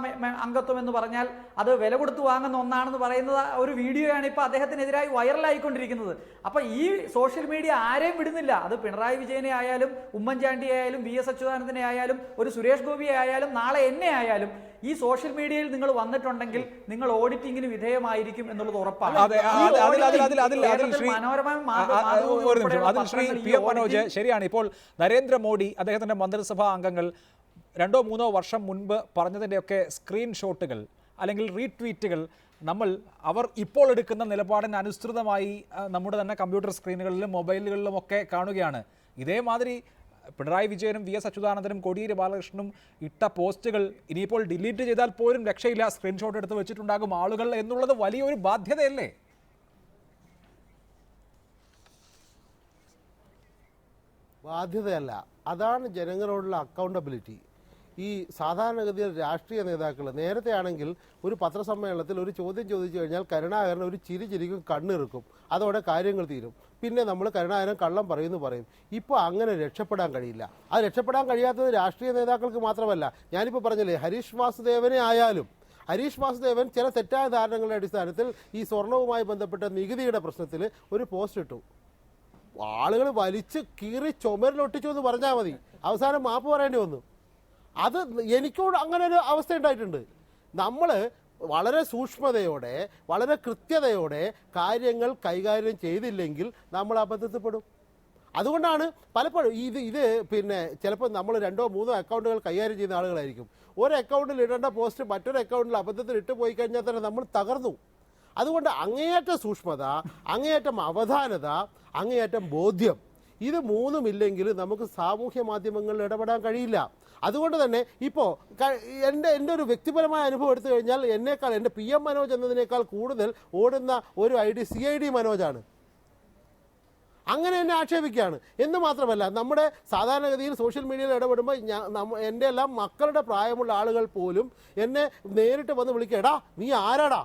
അംഗത്വം എന്ന് പറഞ്ഞാൽ അത് വില കൊടുത്ത് വാങ്ങുന്ന ഒന്നാണെന്ന് പറയുന്നത് ഒരു വീഡിയോയാണ് ഇപ്പോൾ അദ്ദേഹത്തിനെതിരായി വൈറലായിക്കൊണ്ടിരിക്കുന്നത്. അപ്പോൾ ഈ സോഷ്യൽ മീഡിയ ആരെയും വിടുന്നില്ല. അത് പിണറായി വിജയനെ ആയാലും ഉമ്മൻചാണ്ടി ആയാലും VS അച്യുതാനന്ദനെ ആയാലും ഒരു സുരേഷ് ഗോപിയെ ആയാലും നാളെ എന്നെ ആയാലും ഈ സോഷ്യൽ മീഡിയയിൽ നിങ്ങൾ വന്നിട്ടുണ്ടെങ്കിൽ നിങ്ങൾ ഓഡിറ്റിംഗിന് വിധേയമായിരിക്കും എന്നുള്ളത് ഉറപ്പാണ്. ശരിയാണ്. ഇപ്പോൾ നരേന്ദ്രമോദി അദ്ദേഹത്തിന്റെ മന്ത്രിസഭാ അംഗങ്ങൾ 2-3 വർഷം മുൻപ് പറഞ്ഞതിൻ്റെയൊക്കെ സ്ക്രീൻഷോട്ടുകൾ അല്ലെങ്കിൽ റീട്വീറ്റുകൾ അവർ ഇപ്പോൾ എടുക്കുന്ന നിലപാടിന് അനുസൃതമായി നമ്മുടെ തന്നെ കമ്പ്യൂട്ടർ സ്ക്രീനുകളിലും മൊബൈലുകളിലും ഒക്കെ കാണുകയാണ്. ഇതേമാതിരി പിണറായി വിജയനും VS അച്യുതാനന്ദനും കോടിയേരി ബാലകൃഷ്ണനും ഇട്ട പോസ്റ്റുകൾ ഇനിയിപ്പോൾ ഡിലീറ്റ് ചെയ്താൽ പോലും രക്ഷയില്ല, സ്ക്രീൻഷോട്ട് എടുത്ത് വെച്ചിട്ടുണ്ടാകും ആളുകൾ എന്നുള്ളത് വലിയൊരു ബാധ്യതയല്ലേ? ബാധ്യതയല്ല, അതാണ് ജനങ്ങളോടുള്ള അക്കൗണ്ടബിലിറ്റി. ഈ സാധാരണഗതിയിൽ രാഷ്ട്രീയ നേതാക്കൾ നേരത്തെ ആണെങ്കിൽ ഒരു പത്രസമ്മേളനത്തിൽ ഒരു ചോദ്യം ചോദിച്ചു കഴിഞ്ഞാൽ കരുണാകരൻ ഒരു ചിരിക്കും കണ്ണിറുക്കും, അതോടെ കാര്യങ്ങൾ തീരും. പിന്നെ നമ്മൾ കരുണാകരൻ കള്ളം പറയുമെന്ന് പറയും. ഇപ്പോൾ അങ്ങനെ രക്ഷപ്പെടാൻ കഴിയില്ല. അത് രക്ഷപ്പെടാൻ കഴിയാത്തത് രാഷ്ട്രീയ നേതാക്കൾക്ക് മാത്രമല്ല. ഞാനിപ്പോൾ പറഞ്ഞില്ലേ, ഹരീഷ് വാസുദേവൻ ചില തെറ്റായ ധാരണകളുടെ അടിസ്ഥാനത്തിൽ ഈ സ്വർണവുമായി ബന്ധപ്പെട്ട നികുതിയുടെ പ്രശ്നത്തിൽ ഒരു പോസ്റ്റ് ഇട്ടു. ആളുകൾ വലിച്ച് കീറി ചുമരിലൊട്ടിച്ചു എന്ന് പറഞ്ഞാൽ മതി, അവസാനം മാപ്പ് പറയേണ്ടി വന്നു. അത് എനിക്കോട് അങ്ങനെ ഒരു അവസ്ഥ ഉണ്ടായിട്ടുണ്ട്. നമ്മൾ വളരെ സൂക്ഷ്മതയോടെ വളരെ കൃത്യതയോടെ കാര്യങ്ങൾ കൈകാര്യം ചെയ്തില്ലെങ്കിൽ നമ്മൾ അബദ്ധത്തിൽപ്പെടും. അതുകൊണ്ടാണ് പലപ്പോഴും ഇത് പിന്നെ ചിലപ്പോൾ നമ്മൾ 2-3 അക്കൗണ്ടുകൾ കൈകാര്യം ചെയ്യുന്ന ആളുകളായിരിക്കും. ഒരു അക്കൗണ്ടിൽ ഇടേണ്ട പോസ്റ്റ് മറ്റൊരു അക്കൗണ്ടിൽ അബദ്ധത്തിൽ ഇട്ട് പോയി കഴിഞ്ഞാൽ തന്നെ നമ്മൾ തകർന്നു. അതുകൊണ്ട് അങ്ങേയറ്റം സൂക്ഷ്മത, അങ്ങേയറ്റം അവധാനത, അങ്ങേയറ്റം ബോധ്യം, ഇത് മൂന്നുമില്ലെങ്കിൽ നമുക്ക് സാമൂഹ്യ മാധ്യമങ്ങളിൽ ഇടപെടാൻ കഴിയില്ല. അതുകൊണ്ട് തന്നെ ഇപ്പോൾ എൻ്റെ ഒരു വ്യക്തിപരമായ അനുഭവം എടുത്തു കഴിഞ്ഞാൽ എന്നേക്കാൾ എൻ്റെ PM മനോജ് എന്നതിനേക്കാൾ കൂടുതൽ ഓടുന്ന ഒരു ID CID മനോജാണ്. അങ്ങനെ എന്നെ ആക്ഷേപിക്കുകയാണ്. എന്ന് മാത്രമല്ല, നമ്മുടെ സാധാരണഗതിയിൽ സോഷ്യൽ മീഡിയയിൽ ഇടപെടുമ്പോൾ എൻ്റെ എല്ലാം മക്കളുടെ പ്രായമുള്ള ആളുകൾ പോലും എന്നെ നേരിട്ട് വന്ന് വിളിക്കുക, എടാ നീ ആരാടാ,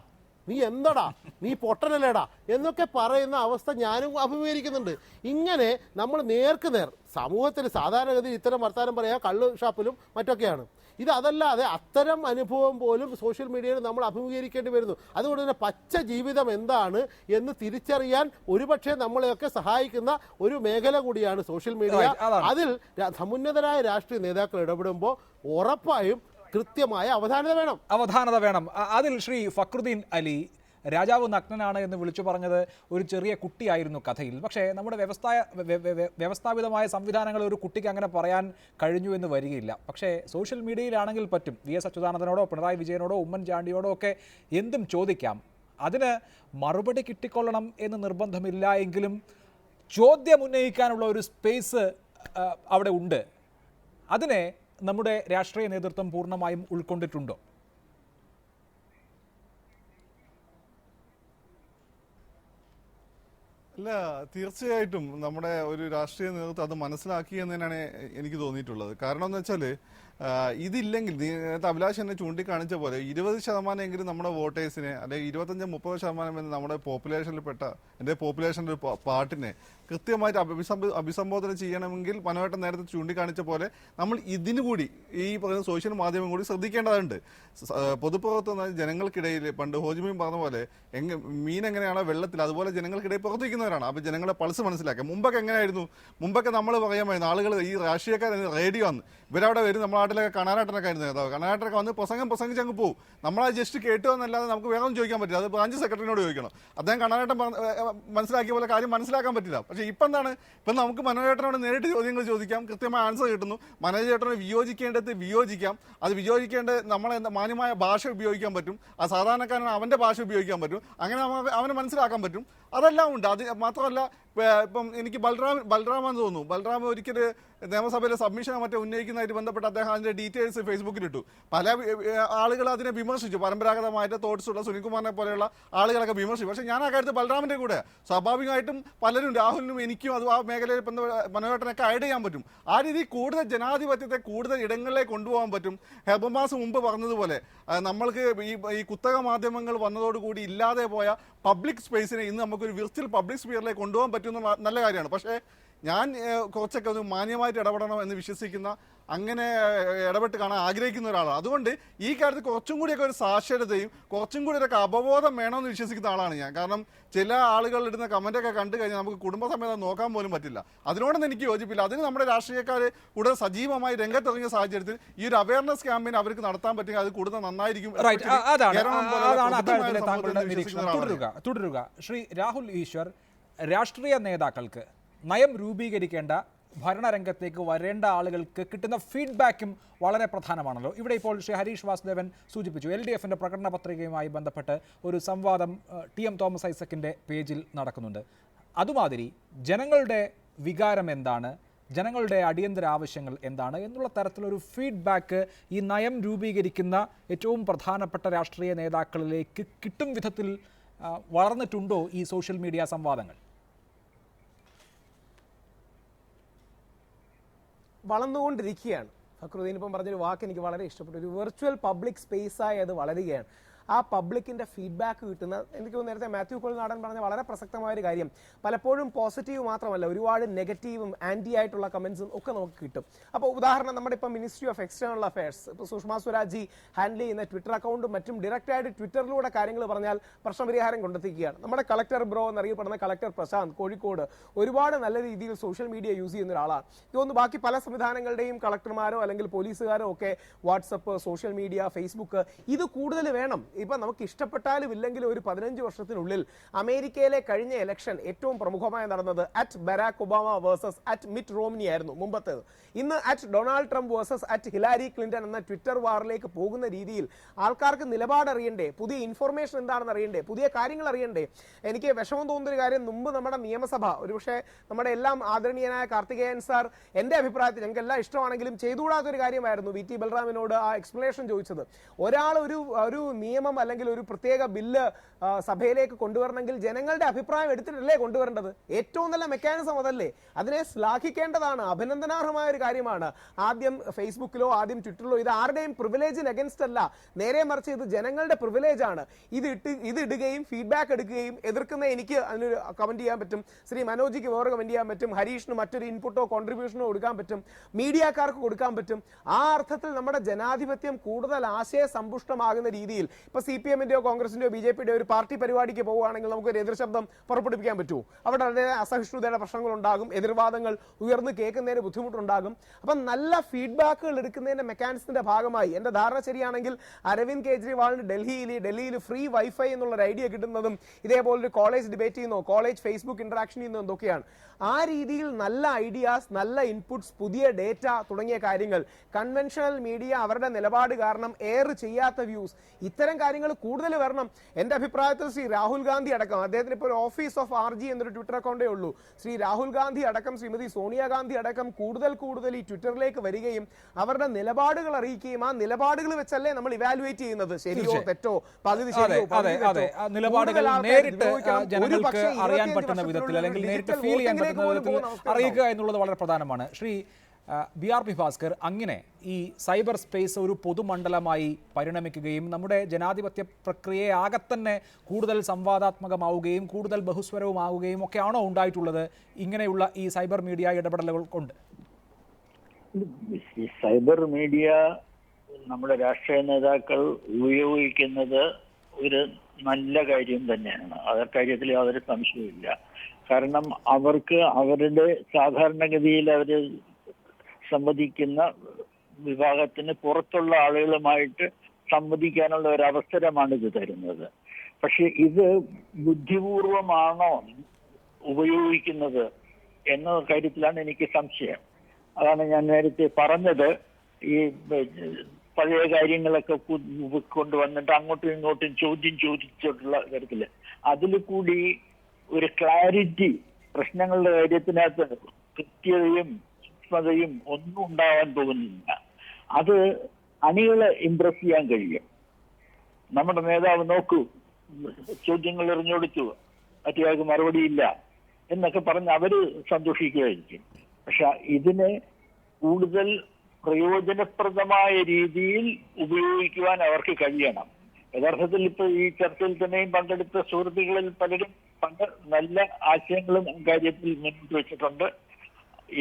നീ എന്തടാ, നീ പൊട്ടനല്ലേടാ എന്നൊക്കെ പറയുന്ന അവസ്ഥ ഞാനും അഭിമുഖീകരിക്കുന്നുണ്ട്. ഇങ്ങനെ നമ്മൾ നേർക്കുനേർ സമൂഹത്തിൽ സാധാരണഗതിയിൽ ഇത്തരം വർത്താനം പറയാ കള്ള് ഷാപ്പിലും മറ്റൊക്കെയാണ്. അതല്ലാതെ അത്തരം അനുഭവം പോലും സോഷ്യൽ മീഡിയയിൽ നമ്മൾ അഭിമുഖീകരിക്കേണ്ടി വരുന്നു. അതുകൊണ്ട് തന്നെ പച്ച ജീവിതം എന്താണ് എന്ന് തിരിച്ചറിയാൻ ഒരുപക്ഷെ നമ്മളെയൊക്കെ സഹായിക്കുന്ന ഒരു മേഖല കൂടിയാണ് സോഷ്യൽ മീഡിയ. അതിൽ സമുന്നതരായ രാഷ്ട്രീയ നേതാക്കൾ ഇടപെടുമ്പോൾ ഉറപ്പായും കൃത്യമായ അവധാനത വേണം. അതിൽ ശ്രീ ഫക്രുദ്ദീൻ അലി, രാജാവ് നഗ്നനാണ് എന്ന് വിളിച്ചു പറഞ്ഞത് ഒരു ചെറിയ കുട്ടിയായിരുന്നു കഥയിൽ. പക്ഷേ നമ്മുടെ വ്യവസ്ഥാപിതമായ സംവിധാനങ്ങൾ ഒരു കുട്ടിക്ക് അങ്ങനെ പറയാൻ കഴിഞ്ഞു എന്ന് വരികയില്ല. പക്ഷേ സോഷ്യൽ മീഡിയയിലാണെങ്കിൽ പറ്റും. വി.എസ്. അച്യുതാനന്ദനോടോ പിണറായി വിജയനോടോ ഉമ്മൻചാണ്ടിയോടോ ഒക്കെ എന്തും ചോദിക്കാം. അതിന് മറുപടി കിട്ടിക്കൊള്ളണം എന്ന് നിർബന്ധമില്ല എങ്കിലും ചോദ്യം ഉന്നയിക്കാനുള്ള ഒരു സ്പേസ് അവിടെ ഉണ്ട്. അതിനെ നമ്മുടെ രാഷ്ട്രീയ നേതൃത്വം പൂർണ്ണമായും ഉൾക്കൊണ്ടിട്ടുണ്ടോ? അല്ല, തീർച്ചയായിട്ടും നമ്മുടെ ഒരു രാഷ്ട്രീയ നേതൃത്വം അത് മനസ്സിലാക്കി എന്ന് തന്നെയാണ് എനിക്ക് തോന്നിയിട്ടുള്ളത്. കാരണം എന്ന് വെച്ചാൽ ഇതില്ലെങ്കിൽ നേരത്തെ അഭിലാഷ് എന്നെ ചൂണ്ടിക്കാണിച്ച പോലെ 20% നമ്മുടെ വോട്ടേഴ്സിനെ അല്ലെങ്കിൽ 25-30% നമ്മുടെ പോപ്പുലേഷനിൽപ്പെട്ട എൻ്റെ പോപ്പുലേഷൻ്റെ ഒരു പാർട്ടിനെ കൃത്യമായിട്ട് അഭിസംബോധന ചെയ്യണമെങ്കിൽ മനോഹരൻ നേരത്തെ ചൂണ്ടിക്കാണിച്ച പോലെ നമ്മൾ ഇതിനു കൂടി ഈ പറയുന്ന സോഷ്യൽ മാധ്യമം കൂടി ശ്രദ്ധിക്കേണ്ടതുണ്ട്. പൊതുപ്രവർത്തനം ജനങ്ങൾക്കിടയിൽ പണ്ട് ഹോജിമീൻ പറഞ്ഞ പോലെ മീൻ എങ്ങനെയാണോ വെള്ളത്തിൽ അതുപോലെ ജനങ്ങൾക്കിടയിൽ പ്രവർത്തിക്കുന്നവരാണ്. അപ്പോൾ ജനങ്ങളെ പൾസ് മനസ്സിലാക്കുക. മുമ്പൊക്കെ എങ്ങനെയായിരുന്നു? മുമ്പൊക്കെ നമ്മൾ പറയാമായിരുന്നു ആളുകൾ ഈ രാഷ്ട്രീയക്കാർ റേഡിയോ വന്ന് ഇവരവിടെ വരും. നമ്മുടെ നാട്ടിലൊക്കെ കണാനാട്ടനൊക്കെ ആയിരുന്നു നേതാവ്. കണാനാട്ടനൊക്കെ വന്ന് പ്രസംഗിച്ച് അങ്ങ് പോകും. നമ്മളത് ജസ്റ്റ് കേട്ടു എന്നല്ലാതെ നമുക്ക് വേഗം ചോദിക്കാൻ പറ്റില്ല. അത് ബ്രാഞ്ച് സെക്രട്ടറിനോട് ചോദിക്കണം. അദ്ദേഹം കണാനാട്ടൻ മനസ്സിലാക്കിയ പോലെ കാര്യം മനസ്സിലാക്കാൻ പറ്റില്ല. പക്ഷേ ഇപ്പം എന്താണ്? ഇപ്പം നമുക്ക് മനോജേട്ടനോട് നേരിട്ട് ചോദ്യങ്ങൾ ചോദിക്കാം, കൃത്യമായ ആൻസർ കിട്ടുന്നു. മനോജേട്ടനെ വിയോജിക്കേണ്ടത് വിയോജിക്കാം. അത് വിയോജിക്കേണ്ടത് നമ്മളെ മാന്യമായ ഭാഷ ഉപയോഗിക്കാൻ പറ്റും. ആ സാധാരണക്കാരന് അവൻ്റെ ഭാഷ ഉപയോഗിക്കാൻ പറ്റും. അങ്ങനെ അവനെ മനസ്സിലാക്കാൻ പറ്റും. അതെല്ലാം ഉണ്ട്. അത് മാത്രമല്ല, ഇപ്പം എനിക്ക് ബൽറാമെന്ന് തോന്നുന്നു. ബൽറാം ഒരിക്കൽ നിയമസഭയിലെ സബ്മിഷനോ മറ്റോ ഉന്നയിക്കുന്നതായിട്ട് ബന്ധപ്പെട്ട് അദ്ദേഹം അതിൻ്റെ ഡീറ്റെയിൽസ് ഫേസ്ബുക്കിലിട്ടു. പല ആളുകൾ അതിനെ വിമർശിച്ചു. പരമ്പരാഗതമായിട്ട് തോട്ട്സുള്ള സുനിൽകുമാറിനെ പോലെയുള്ള ആളുകളൊക്കെ വിമർശിച്ചു. പക്ഷേ ഞാൻ ആ കാര്യത്തിൽ ബൽറാമിൻ്റെ കൂടെ സ്വാഭാവികമായിട്ടും പലരും രാഹുലിനും എനിക്കും അത് ആ മേഖലയിൽ മനോഹരനൊക്കെ ആഡ് ചെയ്യാൻ പറ്റും. ആ രീതിയിൽ കൂടുതൽ ജനാധിപത്യത്തെ കൂടുതൽ ഇടങ്ങളിലേക്ക് കൊണ്ടുപോകാൻ പറ്റും. ഹെബമാസ് മുമ്പ് പറഞ്ഞതുപോലെ നമ്മൾക്ക് ഈ കുത്തക മാധ്യമങ്ങൾ വന്നതോടുകൂടി ഇല്ലാതെ പോയ പബ്ലിക് സ്പേസിനെ ഇന്ന് നമുക്കൊരു വിർച്വൽ പബ്ലിക് സ്പീയറിലേക്ക് കൊണ്ടുപോകാൻ പറ്റുന്ന നല്ല കാര്യമാണ്. പക്ഷേ ഞാൻ കുറച്ചൊക്കെ ഒന്ന് മാന്യമായിട്ട് ഇടപെടണം എന്ന് വിശ്വസിക്കുന്ന, അങ്ങനെ ഇടപെട്ട് കാണാൻ ആഗ്രഹിക്കുന്ന ഒരാളാണ്. അതുകൊണ്ട് ഈ കാര്യത്തിൽ കുറച്ചും കൂടിയൊക്കെ ഒരു സാക്ഷരതയും കുറച്ചും കൂടി ഒക്കെ അവബോധം വേണമെന്ന് വിശ്വസിക്കുന്ന ആളാണ് ഞാൻ. കാരണം ചില ആളുകൾ ഇടുന്ന കമൻറ്റൊക്കെ കണ്ടു കഴിഞ്ഞാൽ നമുക്ക് കുടുംബസമേതം നോക്കാൻ പോലും പറ്റില്ല. അതിനോടൊന്നും എനിക്ക് യോജിപ്പില്ല. അതിന് നമ്മുടെ രാഷ്ട്രീയക്കാർ കൂടുതൽ സജീവമായി രംഗത്തിറങ്ങിയ സാഹചര്യത്തിൽ ഈ ഒരു അവയർനെസ് ക്യാമ്പയിൻ അവർക്ക് നടത്താൻ പറ്റുമെങ്കിൽ അത് കൂടുതൽ നന്നായിരിക്കും. തുടരുക. ശ്രീ രാഹുൽ ഈശ്വർ, രാഷ്ട്രീയ നേതാക്കൾക്ക് നയം രൂപീകരിക്കേണ്ട, ഭരണരംഗത്തേക്ക് വരേണ്ട ആളുകൾക്ക് കിട്ടുന്ന ഫീഡ്ബാക്കും വളരെ പ്രധാനമാണല്ലോ. ഇവിടെ ഇപ്പോൾ ശ്രീ ഹരീഷ് വാസുദേവൻ സൂചിപ്പിച്ചു, LDFൻ്റെ പ്രകടന പത്രികയുമായി ബന്ധപ്പെട്ട് ഒരു സംവാദം TM തോമസ് ഐസക്കിൻ്റെ പേജിൽ നടക്കുന്നുണ്ട്. അതുമാതിരി ജനങ്ങളുടെ വികാരം എന്താണ്, ജനങ്ങളുടെ അടിയന്തര ആവശ്യങ്ങൾ എന്താണ് എന്നുള്ള തരത്തിലൊരു ഫീഡ്ബാക്ക് ഈ നയം രൂപീകരിക്കുന്ന ഏറ്റവും പ്രധാനപ്പെട്ട രാഷ്ട്രീയ നേതാക്കളിലേക്ക് കിട്ടും വിധത്തിൽ വളർന്നിട്ടുണ്ടോ ഈ സോഷ്യൽ മീഡിയ സംവാദങ്ങൾ? വളർന്നുകൊണ്ടിരിക്കുകയാണ്. ഫക്രുദ്ദീൻ ഇപ്പം പറഞ്ഞൊരു വാക്ക് എനിക്ക് വളരെ ഇഷ്ടപ്പെട്ടു. ഒരു വെർച്വൽ പബ്ലിക് സ്പേസായി അത് വളരുകയാണ്. ആ പബ്ലിക്കിൻ്റെ ഫീഡ്ബാക്ക് കിട്ടുന്ന, എനിക്ക് നേരത്തെ മാത്യു കൊൽനാടൻ പറഞ്ഞ വളരെ പ്രസക്തമായ ഒരു കാര്യം, പലപ്പോഴും പോസിറ്റീവ് മാത്രമല്ല, ഒരുപാട് നെഗറ്റീവും ആൻറ്റി ആയിട്ടുള്ള കമൻസും ഒക്കെ നമുക്ക് കിട്ടും. അപ്പോൾ ഉദാഹരണം, നമ്മുടെ ഇപ്പം മിനിസ്ട്രി ഓഫ് എക്സ്റ്റേണൽ അഫയേഴ്സ്, ഇപ്പോൾ സുഷമ സ്വരാജ് ഹാൻഡിൽ ചെയ്യുന്ന ട്വിറ്റർ അക്കൗണ്ടും മറ്റും ഡയറക്റ്റായിട്ട് ട്വിറ്ററിലൂടെ കാര്യങ്ങൾ പറഞ്ഞാൽ പ്രശ്നപരിഹാരം കൊണ്ടെത്തിക്കുകയാണ്. നമ്മുടെ കളക്ടർ ബ്രോ എന്നറിയപ്പെടുന്ന കളക്ടർ പ്രശാന്ത് കോഴിക്കോട് ഒരുപാട് നല്ല രീതിയിൽ സോഷ്യൽ മീഡിയ യൂസ് ചെയ്യുന്ന ഒരാളാണ്. ഇതൊന്ന് ബാക്കി പല സംവിധാനങ്ങളുടെയും കളക്ടർമാരോ അല്ലെങ്കിൽ പോലീസുകാരോ ഒക്കെ വാട്സപ്പ്, സോഷ്യൽ മീഡിയ, ഫേസ്ബുക്ക് ഇത് കൂടുതൽ വേണം. ഇപ്പം നമുക്ക് ഇഷ്ടപ്പെട്ടാലും ഇല്ലെങ്കിലും ഒരു 15 വർഷത്തിനുള്ളിൽ അമേരിക്കയിലെ കഴിഞ്ഞ ഇലക്ഷൻ ഏറ്റവും പ്രമുഖമായി നടന്നത് @Barack Obama versus @Mitt Romney ആയിരുന്നു മുമ്പത്തേത്. ഇന്ന് @Donald Trump versus Hillary Clinton എന്ന ട്വിറ്റർ വാറിലേക്ക് പോകുന്ന രീതിയിൽ ആൾക്കാർക്ക് നിലപാട് അറിയണ്ടേ, പുതിയ ഇൻഫർമേഷൻ എന്താണെന്ന് അറിയണ്ടേ, പുതിയ കാര്യങ്ങൾ അറിയണ്ടേ. എനിക്ക് വിഷമം തോന്നുന്നൊരു കാര്യം, മുമ്പ് നമ്മുടെ നിയമസഭ, ഒരുപക്ഷെ നമ്മുടെ എല്ലാം ആദരണീയനായ കാർത്തികേയൻ സാർ എൻ്റെ അഭിപ്രായത്തിൽ ഞങ്ങൾക്ക് എല്ലാം ഇഷ്ടമാണെങ്കിലും ചെയ്തുകൂടാത്തൊരു കാര്യമായിരുന്നു VT ബൽറാമിനോട് ആ എക്സ്പ്ലനേഷൻ ചോദിച്ചത്. ഒരാൾ ഒരു നിയമം അല്ലെങ്കിൽ ഒരു പ്രത്യേക ബില്ല് സഭയിലേക്ക് കൊണ്ടുവരണമെങ്കിൽ ജനങ്ങളുടെ അഭിപ്രായം എടുത്തിട്ടല്ലേ കൊണ്ടുവരേണ്ടത്? ഏറ്റവും നല്ല മെക്കാനിസം അതല്ലേ? അതിനെ ശ്ലാഘിക്കേണ്ടതാണ്, അഭിനന്ദനാർഹമായ ഒരു കാര്യമാണ്. ആദ്യം ഫേസ്ബുക്കിലോ ആദ്യം ട്വിറ്ററിലോ ഇത് ആരുടെയും പ്രിവിലേജിന് അഗൻസ്റ്റ് അല്ല, നേരെ മറിച്ച് ഇത് ജനങ്ങളുടെ പ്രിവിലേജ് ആണ്. ഇത് ഇടുകയും ഫീഡ്ബാക്ക് എടുക്കുകയും, എതിർക്കുന്ന എനിക്ക് അതിനൊരു കമന്റ് ചെയ്യാൻ പറ്റും, ശ്രീ മനോജിക്ക് വേറെ കമന്റ് ചെയ്യാൻ പറ്റും, ഹരീഷിന് മറ്റൊരു ഇൻപുട്ടോ കോൺട്രിബ്യൂഷനോ കൊടുക്കാൻ പറ്റും, മീഡിയക്കാർക്ക് കൊടുക്കാൻ പറ്റും. ആ അർത്ഥത്തിൽ നമ്മുടെ ജനാധിപത്യം കൂടുതൽ ആശയ സമ്പുഷ്ടമാകുന്ന രീതിയിൽ ഇപ്പൊ ഇപ്പോൾ CPM-ന്റെയോ കോൺഗ്രസിന്റെയോ BJP-യുടെയോ ഒരു പാർട്ടി പരിപാടിക്ക് പോവുകയാണെങ്കിൽ നമുക്കൊരു എതിർശബ്ദം പുറപ്പെടുവിക്കാൻ പറ്റുമോ? അവിടെ വളരെ അസഹിഷ്ണുതയുടെ പ്രശ്നങ്ങളുണ്ടാകും, എതിർവാദങ്ങൾ ഉയർന്നു കേൾക്കുന്നതിന് ബുദ്ധിമുട്ടുണ്ടാകും. അപ്പം നല്ല ഫീഡ്ബാക്കുകൾ എടുക്കുന്നതിന്റെ മെക്കാനിസത്തിന്റെ ഭാഗമായി എൻ്റെ ധാരണ ശരിയാണെങ്കിൽ അരവിന്ദ് കെജ്രിവാളിന് ഡൽഹിയിൽ ഫ്രീ വൈഫൈ എന്നുള്ളൊരു ഐഡിയ കിട്ടുന്നതും ഇതേപോലൊരു കോളേജ് ഡിബേറ്റ് ചെയ്യുന്നോ കോളേജ് ഫേസ്ബുക്ക് ഇന്ററാക്ഷൻ ചെയ്യുന്നോ എന്തൊക്കെയാണ്. ആ രീതിയിൽ നല്ല ഐഡിയാസ്, നല്ല ഇൻപുട്സ്, പുതിയ ഡേറ്റ തുടങ്ങിയ കാര്യങ്ങൾ കൺവെൻഷണൽ മീഡിയ അവരുടെ നിലപാട് കാരണം എയർ ചെയ്യാത്ത വ്യൂസ്, ഇത്തരം കാര്യങ്ങൾ കൂടുതൽ വരണം. എൻ്റെ അഭിപ്രായത്തിൽ ശ്രീ രാഹുൽ ഗാന്ധി അടക്കം, അദ്ദേഹത്തിന് ഇപ്പോൾ ഒരു ഓഫീസ് ഓഫ് RG എന്നൊരു ട്വിറ്റർ അക്കൗണ്ടേ ഉള്ളൂ, ശ്രീ രാഹുൽ ഗാന്ധി അടക്കം ശ്രീമതി സോണിയാഗാന്ധി അടക്കം കൂടുതൽ ഈ ട്വിറ്ററിലേക്ക് വരികയും അവരുടെ നിലപാടുകൾ അറിയിക്കുകയും ആ നിലപാടുകൾ വെച്ചല്ലേ നമ്മൾ ഇവാലുവേറ്റ് ചെയ്യുന്നത്, ശരിയോ തെറ്റോ, പകുതി ശരിയോ പകുതി തെറ്റോ. നിലപാടുകൾ നേരിട്ട് ജനങ്ങൾക്ക് അറിയാൻ പറ്റുന്ന വിധത്തിൽ അല്ലെങ്കിൽ നേരിട്ട് ഫീൽ ചെയ്യാൻ പറ്റുന്ന വിധത്തിൽ അറിയിക്കുക എന്നുള്ളത് വളരെ പ്രധാനമാണ്. ശ്രീ BR Bhivaskar, അങ്ങനെ ഈ സൈബർ സ്പേസ് ഒരു പൊതുമണ്ഡലമായി പരിണമിക്കുകയും നമ്മുടെ ജനാധിപത്യ പ്രക്രിയയെ ആകെ തന്നെ കൂടുതൽ സംവാദാത്മകമാവുകയും കൂടുതൽ ബഹുസ്വരവുമാവുകയും ഒക്കെയാണോ ഉണ്ടായിട്ടുള്ളത് ഇങ്ങനെയുള്ള ഈ സൈബർ മീഡിയ ഇടപെടലുകൾ കൊണ്ട്? ഈ സൈബർ മീഡിയ നമ്മുടെ രാഷ്ട്രീയ നേതാക്കൾ ഉപയോഗിക്കുന്നത് ഒരു നല്ല കാര്യം തന്നെയാണ്. അക്കാര്യത്തിൽ യാതൊരു സംശയമില്ല. കാരണം അവർക്ക് അവരുടെ സാധാരണഗതിയിൽ അവർ സംവദിക്കുന്ന വിഭാഗത്തിന് പുറത്തുള്ള ആളുകളുമായിട്ട് സംവദിക്കാനുള്ള ഒരു അവസരമാണ് ഇത് തരുന്നത്. പക്ഷെ ഇത് ബുദ്ധിപൂർവമാണോ ഉപയോഗിക്കുന്നത് എന്ന കാര്യത്തിലാണ് എനിക്ക് സംശയം. അതാണ് ഞാൻ നേരത്തെ പറഞ്ഞത്. ഈ പഴയ കാര്യങ്ങളൊക്കെ കൊണ്ടുവന്നിട്ട് അങ്ങോട്ടും ഇങ്ങോട്ടും ചോദിച്ചിട്ടുള്ള കാര്യത്തില് അതിൽ കൂടി ഒരു ക്ലാരിറ്റി, പ്രശ്നങ്ങളുടെ കാര്യത്തിനകത്ത് കൃത്യതയും സൂക്ഷ്മതയും ഒന്നും ഉണ്ടാവാൻ പോകുന്നില്ല. അത് അണികളെ ഇംപ്രസ് ചെയ്യാൻ കഴിയും. നമ്മുടെ നേതാവ് നോക്കൂ, ചോദ്യങ്ങൾ എറിഞ്ഞൊടുത്തു, മറ്റേയാൾക്ക് മറുപടിയില്ല എന്നൊക്കെ പറഞ്ഞ് അവര് സന്തോഷിക്കുകയായിരിക്കും. പക്ഷെ ഇതിനെ കൂടുതൽ പ്രയോജനപ്രദമായ രീതിയിൽ ഉപയോഗിക്കുവാൻ അവർക്ക് കഴിയണം. യഥാർത്ഥത്തിൽ ഇപ്പൊ ഈ ചർച്ചയിൽ തന്നെയും പങ്കെടുത്ത സുഹൃത്തുക്കളിൽ പലരും പല നല്ല ആശയങ്ങളും കാര്യത്തിൽ മുന്നോട്ട് വെച്ചിട്ടുണ്ട്.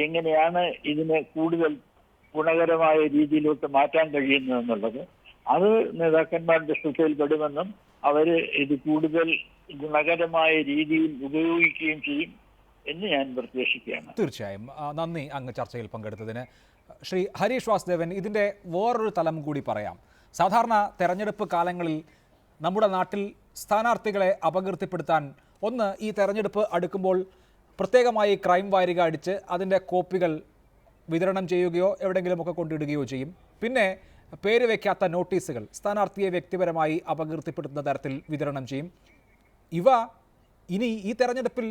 എങ്ങനെയാണ് ഇതിനെ കൂടുതൽ ഗുണകരമായ രീതിയിലോട്ട് മാറ്റാൻ കഴിയുന്നതെന്നുള്ളത് അത് നേതാക്കന്മാരുടെ ശ്രദ്ധയിൽപ്പെടുമെന്നും അവര് ഇത് കൂടുതൽ ഗുണകരമായ രീതിയിൽ ഉപയോഗിക്കുകയും ചെയ്യും എന്ന് ഞാൻ പ്രത്യാശിക്കുകയാണ്. തീർച്ചയായും നന്ദി അങ്ങ് ചർച്ചയിൽ പങ്കെടുത്തതിന്. ശ്രീ ഹരീഷ് വാസുദേവൻ, ഇതിൻ്റെ വേറൊരു തലം കൂടി പറയാം. സാധാരണ തെരഞ്ഞെടുപ്പ് കാലങ്ങളിൽ നമ്മുടെ നാട്ടിൽ സ്ഥാനാർത്ഥികളെ അപകീർത്തിപ്പെടുത്താൻ ഒന്ന് ഈ തെരഞ്ഞെടുപ്പ് അടുക്കുമ്പോൾ പ്രത്യേകമായി ക്രൈം വാരിക അടിച്ച് അതിൻ്റെ കോപ്പികൾ വിതരണം ചെയ്യുകയോ എവിടെയെങ്കിലുമൊക്കെ കൊണ്ടിടുകയോ ചെയ്യും. പിന്നെ പേര് വയ്ക്കാത്ത നോട്ടീസുകൾ സ്ഥാനാർത്ഥിയെ വ്യക്തിപരമായി അപകീർത്തിപ്പെടുത്തുന്ന തരത്തിൽ വിതരണം ചെയ്യും. ഇവ ഇനി ഈ തെരഞ്ഞെടുപ്പിൽ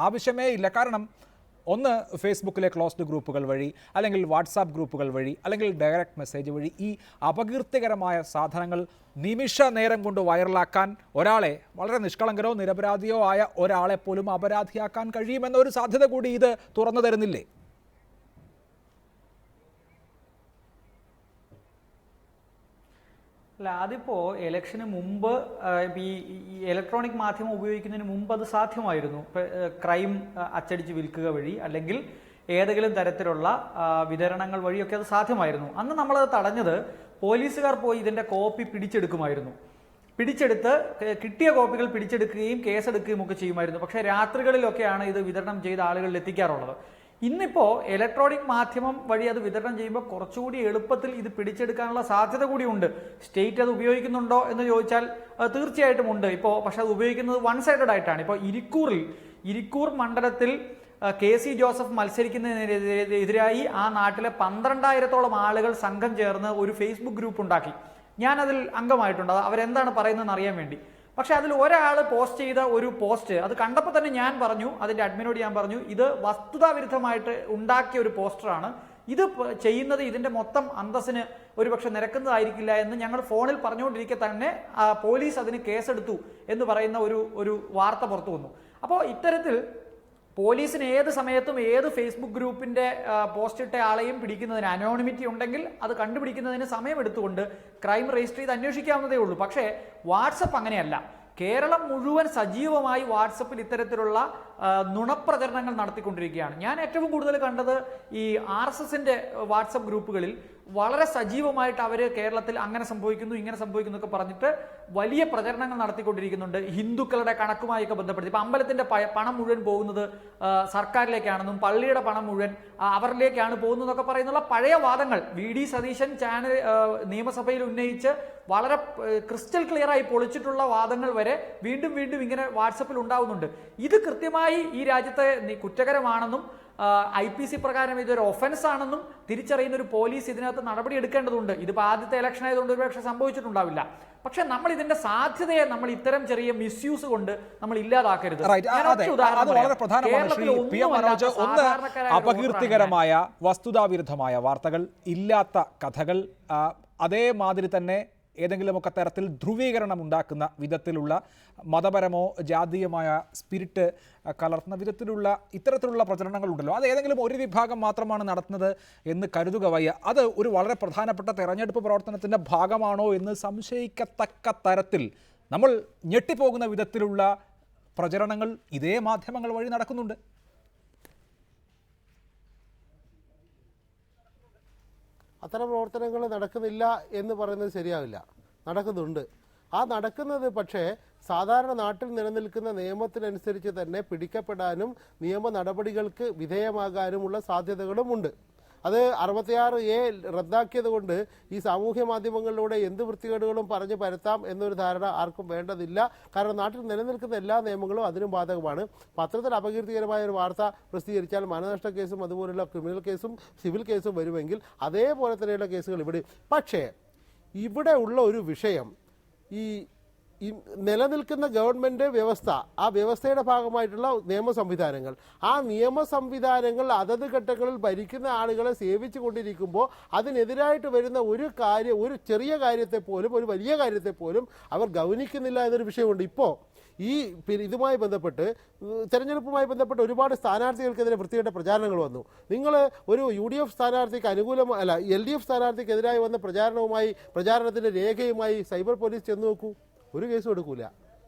ആവശ്യമേ ഇല്ല. കാരണം ഒന്ന് ഫേസ്ബുക്കിലെ ക്ലോസ്ഡ് ഗ്രൂപ്പുകൾ വഴി, അല്ലെങ്കിൽ വാട്സാപ്പ് ഗ്രൂപ്പുകൾ വഴി, അല്ലെങ്കിൽ ഡയറക്റ്റ് മെസ്സേജ് വഴി ഈ അപകീർത്തികരമായ സാധനങ്ങൾ നിമിഷ നേരം കൊണ്ട് വൈറലാക്കാൻ ഒരാളെ, വളരെ നിഷ്കളങ്കരോ നിരപരാധിയോ ആയ ഒരാളെ പോലും അപരാധിയാക്കാൻ കഴിയുമെന്ന ഒരു സാധ്യത കൂടി ഇത് തുറന്നു തരുന്നില്ലേ? അല്ല, അതിപ്പോൾ ഇലക്ഷന് മുമ്പ് ഈ ഇലക്ട്രോണിക് മാധ്യമം ഉപയോഗിക്കുന്നതിന് മുമ്പ് അത് സാധ്യമായിരുന്നു. ക്രൈം അച്ചടിച്ച് വിൽക്കുക വഴി അല്ലെങ്കിൽ ഏതെങ്കിലും തരത്തിലുള്ള വിതരണങ്ങൾ വഴിയൊക്കെ അത് സാധ്യമായിരുന്നു. അന്ന് നമ്മളത് തടഞ്ഞത് പോലീസുകാർ പോയി ഇതിൻ്റെ കോപ്പി പിടിച്ചെടുക്കുമായിരുന്നു. പിടിച്ചെടുത്ത് കിട്ടിയ കോപ്പികൾ പിടിച്ചെടുക്കുകയും കേസെടുക്കുകയും ഒക്കെ ചെയ്യുമായിരുന്നു. പക്ഷേ രാത്രികളിലൊക്കെയാണ് ഇത് വിതരണം ചെയ്ത ആളുകളിൽ എത്തിക്കാറുള്ളത്. ഇന്നിപ്പോൾ ഇലക്ട്രോണിക് മാധ്യമം വഴി അത് വിതരണം ചെയ്യുമ്പോൾ കുറച്ചുകൂടി എളുപ്പത്തിൽ ഇത് പിടിച്ചെടുക്കാനുള്ള സാധ്യത കൂടിയുണ്ട്. സ്റ്റേറ്റ് അത് ഉപയോഗിക്കുന്നുണ്ടോ എന്ന് ചോദിച്ചാൽ തീർച്ചയായിട്ടും ഉണ്ട് ഇപ്പോൾ. പക്ഷെ അത് ഉപയോഗിക്കുന്നത് വൺ സൈഡഡ് ആയിട്ടാണ്. ഇപ്പോൾ ഇരിക്കൂർ മണ്ഡലത്തിൽ KC ജോസഫ് മത്സരിക്കുന്നതിനെതിരായി ആ നാട്ടിലെ 12,000-ഓളം ആളുകൾ സംഘം ചേർന്ന് ഒരു ഫേസ്ബുക്ക് ഗ്രൂപ്പ് ഉണ്ടാക്കി. ഞാനതിൽ അംഗമായിട്ടുണ്ട്. അവരെന്താണ് പറയുന്നതെന്ന് അറിയാൻ വേണ്ടി. പക്ഷെ അതിൽ ഒരാൾ പോസ്റ്റ് ചെയ്ത ഒരു പോസ്റ്റ് അത് കണ്ടപ്പോൾ തന്നെ ഞാൻ പറഞ്ഞു, അതിൻ്റെ അഡ്മിനോട് ഞാൻ പറഞ്ഞു, ഇത് വസ്തുതാവിരുദ്ധമായിട്ട് ഉണ്ടാക്കിയ ഒരു പോസ്റ്ററാണ്. ഇത് ചെയ്യുന്നത് ഇതിൻ്റെ മൊത്തം അന്തസ്സിന് ഒരുപക്ഷെ നിരക്കുന്നതായിരിക്കില്ല എന്ന് ഞങ്ങൾ ഫോണിൽ പറഞ്ഞുകൊണ്ടിരിക്കെ തന്നെ പോലീസ് അതിന് കേസെടുത്തു എന്ന് പറയുന്ന ഒരു വാർത്ത പുറത്തു വന്നു. അപ്പോൾ ഇത്തരത്തിൽ പോലീസിന് ഏത് സമയത്തും ഏത് ഫേസ്ബുക്ക് ഗ്രൂപ്പിൻ്റെ പോസ്റ്റ് ഇട്ട ആളെയും പിടിക്കുന്നതിന്, അനോണിമിറ്റി ഉണ്ടെങ്കിൽ അത് കണ്ടുപിടിക്കുന്നതിന് സമയമെടുത്തുകൊണ്ട് ക്രൈം രജിസ്റ്റർ ചെയ്ത് അന്വേഷിക്കാവുന്നതേ ഉള്ളൂ. പക്ഷേ വാട്സപ്പ് അങ്ങനെയല്ല. കേരളം മുഴുവൻ സജീവമായി വാട്സപ്പിൽ ഇത്തരത്തിലുള്ള നുണപ്രചരണങ്ങൾ നടത്തിക്കൊണ്ടിരിക്കുകയാണ്. ഞാൻ ഏറ്റവും കൂടുതൽ കണ്ടത് ഈ RSSന്റെ വാട്സപ്പ് ഗ്രൂപ്പുകളിൽ വളരെ സജീവമായിട്ട് അവർ കേരളത്തിൽ അങ്ങനെ സംഭവിക്കുന്നു ഇങ്ങനെ സംഭവിക്കുന്നു ഒക്കെ പറഞ്ഞിട്ട് വലിയ പ്രചരണങ്ങൾ നടത്തിക്കൊണ്ടിരിക്കുന്നുണ്ട്. ഹിന്ദുക്കളുടെ കണക്കുമായൊക്കെ ബന്ധപ്പെടുത്തി ഇപ്പം അമ്പലത്തിന്റെ പണം മുഴുവൻ പോകുന്നത് സർക്കാരിലേക്കാണെന്നും പള്ളിയുടെ പണം മുഴുവൻ അവരിലേക്കാണ് പോകുന്നതെന്നൊക്കെ പറയുന്നുള്ള പഴയ വാദങ്ങൾ VD സതീശൻ നിയമസഭയിൽ ഉന്നയിച്ച് വളരെ ക്രിസ്റ്റൽ ക്ലിയർ ആയി പൊളിച്ചിട്ടുള്ള വാദങ്ങൾ വരെ വീണ്ടും വീണ്ടും ഇങ്ങനെ വാട്സപ്പിൽ ഉണ്ടാവുന്നുണ്ട്. ഇത് കൃത്യമായി ഈ രാജ്യത്തെ കുറ്റകരമാണെന്നും IPC പ്രകാരം ഇതൊരു ഒഫൻസ് ആണെന്നും തിരിച്ചറിയുന്ന ഒരു പോലീസ് ഇതിനകത്ത് നടപടി എടുക്കേണ്ടതുണ്ട്. ഇതിപ്പോൾ ആദ്യത്തെ ഇലക്ഷൻ ആയതുകൊണ്ട് ഒരുപക്ഷെ സംഭവിച്ചിട്ടുണ്ടാവില്ല. പക്ഷെ നമ്മൾ ഇതിന്റെ സാധ്യതയെ നമ്മൾ ഇത്തരം ചെറിയ മിസ്യൂസ് കൊണ്ട് നമ്മൾ ഇല്ലാതാക്കരുത്. അപകീർത്തികരമായ വസ്തുതാവിരുദ്ധമായ വാർത്തകൾ, ഇല്ലാത്ത കഥകൾ, അതേമാതിരി തന്നെ ഏതെങ്കിലുമൊക്കെ തരത്തിൽ ധ്രുവീകരണം ഉണ്ടാക്കുന്ന വിധത്തിലുള്ള മതപരമോ ജാതീയമായ സ്പിരിറ്റ് കലർത്തുന്ന വിധത്തിലുള്ള ഇത്തരത്തിലുള്ള പ്രചരണങ്ങളുണ്ടല്ലോ, അത് ഏതെങ്കിലും ഒരു വിഭാഗം മാത്രമാണ് നടത്തുന്നത് എന്ന് കരുതുക വയ്യ. അത് ഒരു വളരെ പ്രധാനപ്പെട്ട തെരഞ്ഞെടുപ്പ് പ്രവർത്തനത്തിൻ്റെ ഭാഗമാണോ എന്ന് സംശയിക്കത്തക്ക തരത്തിൽ നമ്മൾ ഞെട്ടിപ്പോകുന്ന വിധത്തിലുള്ള പ്രചരണങ്ങൾ ഇതേ മാധ്യമങ്ങൾ വഴി നടക്കുന്നുണ്ട്. അത്തരം പ്രവർത്തനങ്ങൾ നടക്കുന്നില്ല എന്ന് പറയുന്നത് ശരിയാവില്ല, നടക്കുന്നുണ്ട്. ആ നടക്കുന്നത് പക്ഷേ സാധാരണ നാട്ടിൽ നിലനിൽക്കുന്ന നിയമത്തിനനുസരിച്ച് തന്നെ പിടിക്കപ്പെടാനും നിയമ നടപടികൾക്ക് വിധേയമാകാനുമുള്ള സാധ്യതകളുമുണ്ട്. അത് 66A റദ്ദാക്കിയത് കൊണ്ട് ഈ സാമൂഹ്യ മാധ്യമങ്ങളിലൂടെ എന്ത് വൃത്തികേടുകളും പറഞ്ഞ് പരത്താം എന്നൊരു ധാരണ ആർക്കും വേണ്ടതില്ല. കാരണം നാട്ടിൽ നിലനിൽക്കുന്ന എല്ലാ നിയമങ്ങളും അതിനും ബാധകമാണ്. പത്രത്തിൽ അപകീർത്തികരമായ ഒരു വാർത്ത പ്രസിദ്ധീകരിച്ചാൽ മാനനഷ്ട കേസും അതുപോലുള്ള ക്രിമിനൽ കേസും സിവിൽ കേസും വരുമെങ്കിൽ അതേപോലെ തന്നെയുള്ള കേസുകൾ ഇവിടെ. പക്ഷേ ഇവിടെ ഉള്ള ഒരു വിഷയം ഈ നിലനിൽക്കുന്ന ഗവൺമെൻറ് വ്യവസ്ഥ, ആ വ്യവസ്ഥയുടെ ഭാഗമായിട്ടുള്ള നിയമ സംവിധാനങ്ങൾ, ആ നിയമ സംവിധാനങ്ങൾ അതത് ഘട്ടങ്ങളിൽ ഭരിക്കുന്ന ആളുകളെ സേവിച്ചു കൊണ്ടിരിക്കുമ്പോൾ അതിനെതിരായിട്ട് വരുന്ന ഒരു ചെറിയ കാര്യത്തെ പോലും ഒരു വലിയ കാര്യത്തെ പോലും അവർ ഗൗനിക്കുന്നില്ല എന്നൊരു വിഷയമുണ്ട്. ഇപ്പോൾ ഈ ഇതുമായി ബന്ധപ്പെട്ട് തെരഞ്ഞെടുപ്പുമായി ബന്ധപ്പെട്ട് ഒരുപാട് സ്ഥാനാർത്ഥികൾക്കെതിരെ വൃത്തികെട്ട പ്രചാരണങ്ങൾ വന്നു. നിങ്ങൾ ഒരു UDF സ്ഥാനാർത്ഥിക്ക് അനുകൂലമല്ല LDF സ്ഥാനാർത്ഥിക്കെതിരായി വന്ന പ്രചാരണത്തിൻ്റെ രേഖയുമായി സൈബർ പോലീസ് ചെന്ന് നോക്കൂ, ഒരു കേസും എടുക്കൂല.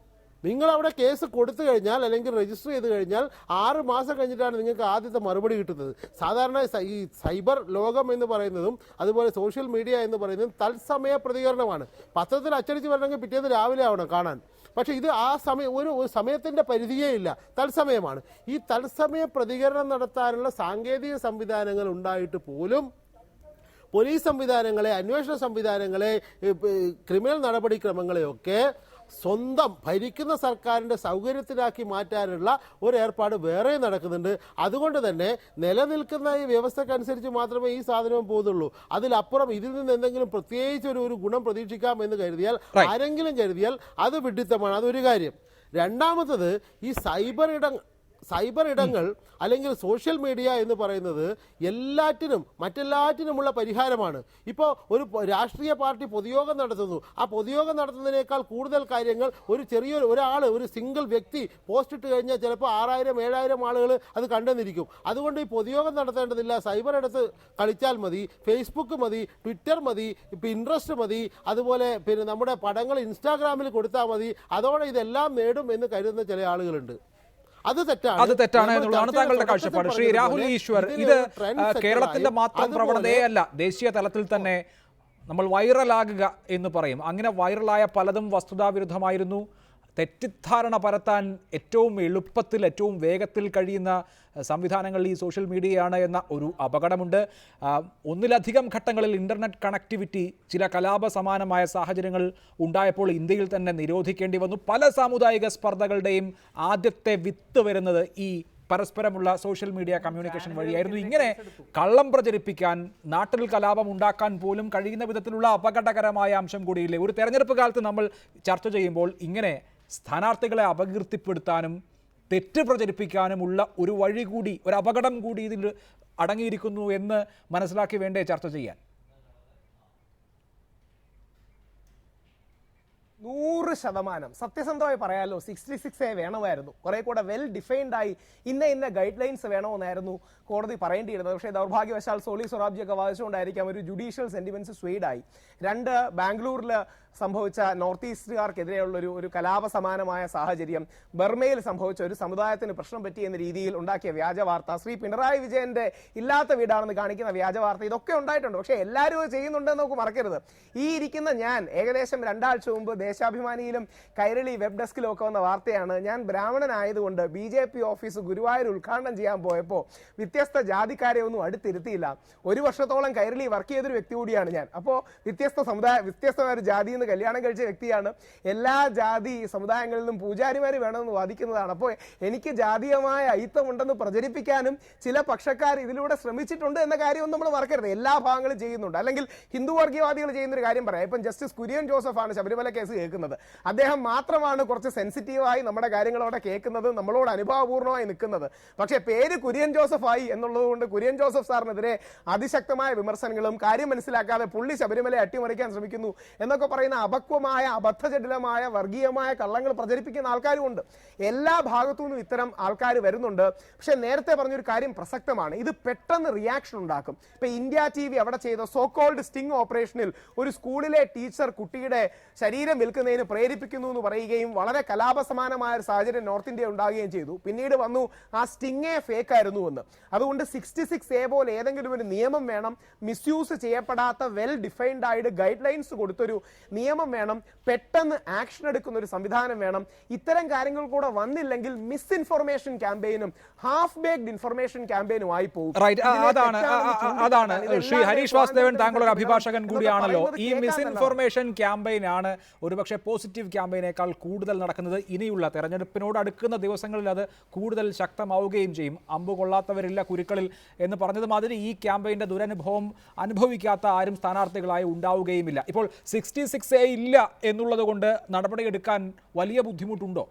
നിങ്ങൾ അവിടെ കേസ് കൊടുത്തു കഴിഞ്ഞാൽ അല്ലെങ്കിൽ രജിസ്റ്റർ ചെയ്ത് കഴിഞ്ഞാൽ 6 മാസം കഴിഞ്ഞിട്ടാണ് നിങ്ങൾക്ക് ആദ്യത്തെ മറുപടി കിട്ടുന്നത്. സാധാരണ ഈ സൈബർ ലോകം എന്ന് പറയുന്നതും അതുപോലെ സോഷ്യൽ മീഡിയ എന്ന് പറയുന്നതും തത്സമയ പ്രതികരണമാണ്. പത്രത്തിൽ അച്ചടിച്ച് വരണമെങ്കിൽ പിറ്റേന്ന് രാവിലെ ആവണം കാണാൻ. പക്ഷേ ഇത് ആ സമയം ഒരു സമയത്തിൻ്റെ പരിധിയേ ഇല്ല, തത്സമയമാണ്. ഈ തത്സമയ പ്രതികരണം നടത്താനുള്ള സാങ്കേതിക സംവിധാനങ്ങൾ ഉണ്ടായിട്ട് പോലും പോലീസ് സംവിധാനങ്ങളെ, അന്വേഷണ സംവിധാനങ്ങളെ, ക്രിമിനൽ നടപടിക്രമങ്ങളെയൊക്കെ സ്വന്തം ഭരിക്കുന്ന സർക്കാരിൻ്റെ സൗകര്യത്തിലാക്കി മാറ്റാനുള്ള ഒരു ഏർപ്പാട് വേറെ നടക്കുന്നുണ്ട്. അതുകൊണ്ട് തന്നെ നിലനിൽക്കുന്ന ഈ വ്യവസ്ഥക്കനുസരിച്ച് മാത്രമേ ഈ സാധനവും പോകുന്നുള്ളൂ. അതിലപ്പുറം ഇതിൽ നിന്ന് എന്തെങ്കിലും പ്രത്യേകിച്ച് ഒരു ഗുണം പ്രതീക്ഷിക്കാം എന്ന് കരുതിയാൽ, ആരെങ്കിലും കരുതിയാൽ അത് വിഡ്ഢിത്തമാണ്. അതൊരു കാര്യം. രണ്ടാമത്തത് ഈ സൈബർ ഇടങ്ങൾ അല്ലെങ്കിൽ സോഷ്യൽ മീഡിയ എന്ന് പറയുന്നത് മറ്റെല്ലാറ്റിനുമുള്ള പരിഹാരമാണ്. ഇപ്പോൾ ഒരു രാഷ്ട്രീയ പാർട്ടി പൊതുയോഗം നടത്തുന്നു. ആ പൊതുയോഗം നടത്തുന്നതിനേക്കാൾ കൂടുതൽ കാര്യങ്ങൾ ഒരു സിംഗിൾ വ്യക്തി പോസ്റ്റ് ഇട്ട് കഴിഞ്ഞാൽ ചിലപ്പോൾ 6000-7000 ആളുകൾ അത് കണ്ടെന്നിരിക്കും. അതുകൊണ്ട് ഈ പൊതുയോഗം നടത്തേണ്ടതില്ല, സൈബർ ഇടത്ത് കളിച്ചാൽ മതി, ഫേസ്ബുക്ക് മതി, ട്വിറ്റർ മതി, പിൻട്രസ്റ്റ് മതി, അതുപോലെ നമ്മുടെ പടങ്ങൾ ഇൻസ്റ്റാഗ്രാമിൽ കൊടുത്താൽ മതി, അതോടെ ഇതെല്ലാം നേടും എന്ന് കരുതുന്ന ചില ആളുകളുണ്ട്. അത് തെറ്റാണ് എന്നുള്ളതാണ് താങ്കളുടെ കാഴ്ചപ്പാട്. ശ്രീ രാഹുൽ ഈശ്വർ, ഇത് കേരളത്തിന്റെ മാത്രം പ്രവണതയല്ല, ദേശീയ തലത്തിൽ തന്നെ നമ്മൾ വൈറലാകുക എന്ന് പറയും. അങ്ങനെ വൈറലായ പലതും വസ്തുതാവിരുദ്ധമായിരുന്നു. തെറ്റിദ്ധാരണ പരത്താൻ ഏറ്റവും എളുപ്പത്തിൽ ഏറ്റവും വേഗത്തിൽ കഴിയുന്ന സംവിധാനങ്ങൾ ഈ സോഷ്യൽ മീഡിയയാണ് എന്ന ഒരു അപകടമുണ്ട്. ഒന്നിലധികം ഘട്ടങ്ങളിൽ ഇൻ്റർനെറ്റ് കണക്ടിവിറ്റി ചില കലാപ സമാനമായ സാഹചര്യങ്ങൾ ഉണ്ടായപ്പോൾ ഇന്ത്യയിൽ തന്നെ നിരോധിക്കേണ്ടി വന്നു. പല സാമുദായിക സ്പർദ്ധകളുടെയും ആദ്യത്തെ വിത്ത് വരുന്നത് ഈ പരസ്പരമുള്ള സോഷ്യൽ മീഡിയ കമ്മ്യൂണിക്കേഷൻ വഴിയായിരുന്നു. ഇങ്ങനെ കള്ളം പ്രചരിപ്പിക്കാൻ, നാട്ടിൽ കലാപം ഉണ്ടാക്കാൻ പോലും കഴിയുന്ന വിധത്തിലുള്ള അപകടകരമായ അംശം കൂടിയില്ലേ? ഒരു തെരഞ്ഞെടുപ്പ് കാലത്ത് നമ്മൾ ചർച്ച ചെയ്യുമ്പോൾ ഇങ്ങനെ സ്ഥാനാർത്ഥികളെ അപകീർത്തിപ്പെടുത്താനും തെറ്റ് പ്രചരിപ്പിക്കാനുമുള്ള ഒരു വഴി കൂടി, ഒരു അപകടം കൂടി ഇതിൽ അടങ്ങിയിരിക്കുന്നു എന്ന് മനസ്സിലാക്കി വേണ്ടേ ചർച്ച ചെയ്യാൻ? 100% സത്യസന്ധമായി പറയാലോ 66A വേണമായിരുന്നു. കുറെ കൂടെ വെൽ ഡിഫൈൻഡായി ഇന്ന ഗൈഡ് ലൈൻസ് വേണമെന്നായിരുന്നു കോടതി പറയേണ്ടിയിരുന്നത്. പക്ഷേ ദൗർഭാഗ്യവശാൽ സോളി സൊറാബ്ജിയൊക്കെ വാദിച്ചുകൊണ്ടായിരിക്കാം ഒരു ജുഡീഷ്യൽ സെന്റിമെന്റ്സ് സ്വീഡായി. 2 ബാംഗ്ലൂരിൽ സംഭവിച്ച നോർത്ത് ഈസ്റ്റുകാർക്കെതിരെയുള്ള ഒരു കലാപ സമാനമായ സാഹചര്യം, ബർമയിൽ സംഭവിച്ച ഒരു സമുദായത്തിന് പ്രശ്നം പറ്റി എന്ന രീതിയിൽ ഉണ്ടാക്കിയ വ്യാജ വാർത്ത, ശ്രീ പിണറായി വിജയന്റെ ഇല്ലാത്ത വീടാണെന്ന് കാണിക്കുന്ന വ്യാജ വാർത്ത, ഇതൊക്കെ ഉണ്ടായിട്ടുണ്ട്. പക്ഷേ എല്ലാവരും അത് ചെയ്യുന്നുണ്ടെന്ന് നമുക്ക് മറക്കരുത്. ഈ ഇരിക്കുന്ന ഞാൻ ഏകദേശം 2 ആഴ്ച മുമ്പ് ദേശാഭിമാനിയിലും കൈരളി വെബ് ഡെസ്കിലും ഒക്കെ വന്ന വാർത്തയാണ്. ഞാൻ ബ്രാഹ്മണനായതുകൊണ്ട് BJP ഓഫീസ് ഗുരുവായൂർ ഉദ്ഘാടനം ചെയ്യാൻ പോയപ്പോൾ വ്യത്യസ്ത ജാതിക്കാരെ ഒന്നും അടുത്തിരുത്തിയില്ല. 1 വർഷത്തോളം കൈരളി വർക്ക് ചെയ്തൊരു വ്യക്തി കൂടിയാണ് ഞാൻ. അപ്പോൾ വ്യത്യസ്തമായ ഒരു ജാതി എന്ന് കല്യാണം കഴിച്ച വ്യക്തിയാണ്. എല്ലാ ജാതി സമുദായങ്ങളിൽ നിന്നും പൂജാരിമാർ വേണമെന്ന് വാദിക്കുന്നതാണ്. അപ്പോൾ എനിക്ക് ജാതീയമായ അയിത്തമുണ്ടെന്ന് പ്രചരിപ്പിക്കാനും ചില പക്ഷക്കാർ ഇതിലൂടെ ശ്രമിച്ചിട്ടുണ്ട് എന്ന കാര്യമൊന്നും നമ്മൾ മറക്കരുത്. എല്ലാ ഭാഗങ്ങളും ചെയ്യുന്നുണ്ട്. അല്ലെങ്കിൽ ഹിന്ദു വർഗീയവാദികൾ ചെയ്യുന്നൊരു കാര്യം പറയാം. ഇപ്പം ജസ്റ്റിസ് കുര്യൻ ജോസഫാണ് ശബരിമല കേസ് കേൾക്കുന്നത്. അദ്ദേഹം മാത്രമാണ് കുറച്ച് സെൻസിറ്റീവായി നമ്മുടെ കാര്യങ്ങളോടെ കേൾക്കുന്നത്, നമ്മളോട് അനുഭാവപൂർണ്ണമായി നിൽക്കുന്നത്. പക്ഷേ പേര് കുര്യൻ ജോസഫായി എന്നുള്ളത് കൊണ്ട് കുര്യൻ ജോസഫ് സാറിനെതിരെ അതിശക്തമായ വിമർശനങ്ങളും, കാര്യം മനസ്സിലാക്കാതെ പുള്ളി ശബരിമലയെ അട്ടിമറിക്കാൻ ശ്രമിക്കുന്നു എന്നൊക്കെ പറയുന്ന അപക്വമായ, അബദ്ധജടിലമായ, വർഗീയമായ കള്ളങ്ങൾ പ്രചരിപ്പിക്കുന്ന ആൾക്കാരും ഉണ്ട്. എല്ലാ ഭാഗത്തു നിന്നും ഇത്തരം ആൾക്കാർ വരുന്നുണ്ട്. പക്ഷെ നേരത്തെ പറഞ്ഞൊരു കാര്യം പ്രസക്തമാണ്. ഇത് പെട്ടെന്ന് റിയാക്ഷൻ ഉണ്ടാക്കും. ഇപ്പൊ ഇന്ത്യ TV അവിടെ ചെയ്ത സോകോൾഡ് സ്റ്റിംഗ് ഓപ്പറേഷനിൽ ഒരു സ്കൂളിലെ ടീച്ചർ കുട്ടിയുടെ ശരീരം വിൽക്കുന്നതിന് പ്രേരിപ്പിക്കുന്നു എന്ന് പറയുകയും വളരെ കലാപസമാനമായ ഒരു സാഹചര്യം നോർത്ത് ഇന്ത്യ ഉണ്ടാകുകയും ചെയ്തു. പിന്നീട് വന്നു ആ സ്റ്റിങ്ങേ ഫേക്ക് ആയിരുന്നു എന്ന്. അതുകൊണ്ട് 66A പോലെ ഏതെങ്കിലും ഒരു നിയമം വേണം. മിസ്യൂസ് ചെയ്യപ്പെടാത്ത വെൽ ഡിഫൈൻഡ് ആയിട്ട് ഗൈഡ് ലൈൻസ് കൊടുത്തൊരു നിയമം വേണം. പെട്ടെന്ന് ആക്ഷൻ എടുക്കുന്ന ഒരു സംവിധാനം വേണം. ഇത്തരം കാര്യങ്ങൾ കൂടെ വന്നില്ലെങ്കിൽ മിസ്ഇൻഫർമേഷൻ ക്യാമ്പയിനും ഹാഫ് ബേക്ഡ് ഇൻഫർമേഷൻ ക്യാമ്പയിനും ആയി പോകും. അതാണ് ശ്രീ ഹരീഷ് വാസുദേവൻ, താങ്കൾ ഒരു അഭിഭാഷകൻ കൂടിയാണല്ലോ. ഈ മിസ്ഇൻഫർമേഷൻ ക്യാമ്പയിനാണ് ഒരുപക്ഷെ പോസിറ്റീവ് ക്യാമ്പയിനേക്കാൾ കൂടുതൽ നടക്കുന്നത്. ഇനിയുള്ള തെരഞ്ഞെടുപ്പിനോട് അടുക്കുന്ന ദിവസങ്ങളിൽ അത് കൂടുതൽ ശക്തമാവുകയും ചെയ്യും. അമ്പ് കൊള്ളാത്തവരില്ല കുരുക്കളിൽ എന്ന് പറഞ്ഞത് മാതിരി ഈ ക്യാമ്പയിന്റെ ദുരനുഭവം അനുഭവിക്കാത്ത ആരും സ്ഥാനാർത്ഥികളായി ഉണ്ടാവുകയുമില്ല. ഇപ്പോൾ 66A ഇല്ല എന്നുള്ളത് കൊണ്ട് നടപടിയെടുക്കാൻ വലിയ ബുദ്ധിമുട്ടുണ്ടോ?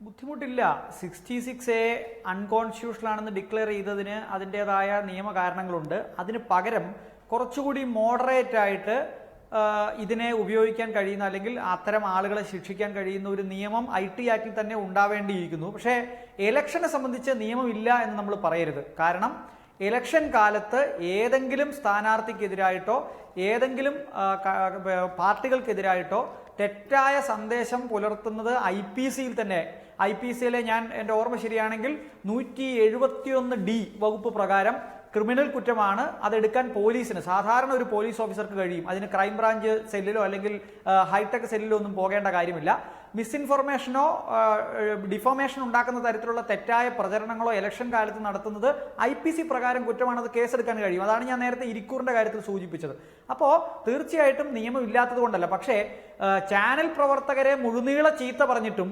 ബുദ്ധിമുട്ടില്ല. 66A അൺകോൺസ്റ്റിറ്റ്യൂഷണൽ ആണെന്ന് ഡിക്ലെയർ ചെയ്തതിന് അതിൻ്റെതായ നിയമകാരണങ്ങളുണ്ട്. അതിന് പകരം കുറച്ചുകൂടി മോഡറേറ്റ് ആയിട്ട് ഇതിനെ ഉപയോഗിക്കാൻ കഴിയുന്ന, അല്ലെങ്കിൽ അത്തരം ആളുകളെ ശിക്ഷിക്കാൻ കഴിയുന്ന ഒരു നിയമം IT ആക്ടിൽ തന്നെ ഉണ്ടാവേണ്ടിയിരിക്കുന്നു. പക്ഷേ ഇലക്ഷനെ സംബന്ധിച്ച് നിയമമില്ല എന്ന് നമ്മൾ പറയരുത്. കാരണം ഇലക്ഷൻ കാലത്ത് ഏതെങ്കിലും സ്ഥാനാർത്ഥിക്കെതിരായിട്ടോ ഏതെങ്കിലും പാർട്ടികൾക്കെതിരായിട്ടോ തെറ്റായ സന്ദേശം പുലർത്തുന്നത് IPCയിൽ തന്നെ, IPCയിലെ എൻ്റെ ഓർമ്മ ശരിയാണെങ്കിൽ 171D വകുപ്പ് പ്രകാരം ക്രിമിനൽ കുറ്റമാണ്. അതെടുക്കാൻ പോലീസിന്, സാധാരണ ഒരു പോലീസ് ഓഫീസർക്ക് കഴിയും. അതിന് ക്രൈംബ്രാഞ്ച് സെല്ലിലോ അല്ലെങ്കിൽ ഹൈടെക് സെല്ലിലോ ഒന്നും പോകേണ്ട കാര്യമില്ല. മിസ്ഇൻഫർമേഷനോ ഡിഫോമേഷൻ ഉണ്ടാക്കുന്ന തരത്തിലുള്ള തെറ്റായ പ്രചരണങ്ങളോ ഇലക്ഷൻ കാലത്ത് നടത്തുന്നത് IPC പ്രകാരം കുറ്റമാണ്. അത് കേസെടുക്കാൻ കഴിയും. അതാണ് ഞാൻ നേരത്തെ ഇരിക്കൂറിന്റെ കാര്യത്തിൽ സൂചിപ്പിച്ചത്. അപ്പോൾ തീർച്ചയായിട്ടും നിയമം ഇല്ലാത്തത് കൊണ്ടല്ല. പക്ഷേ ചാനൽ പ്രവർത്തകരെ മുഴുനീള ചീത്ത പറഞ്ഞിട്ടും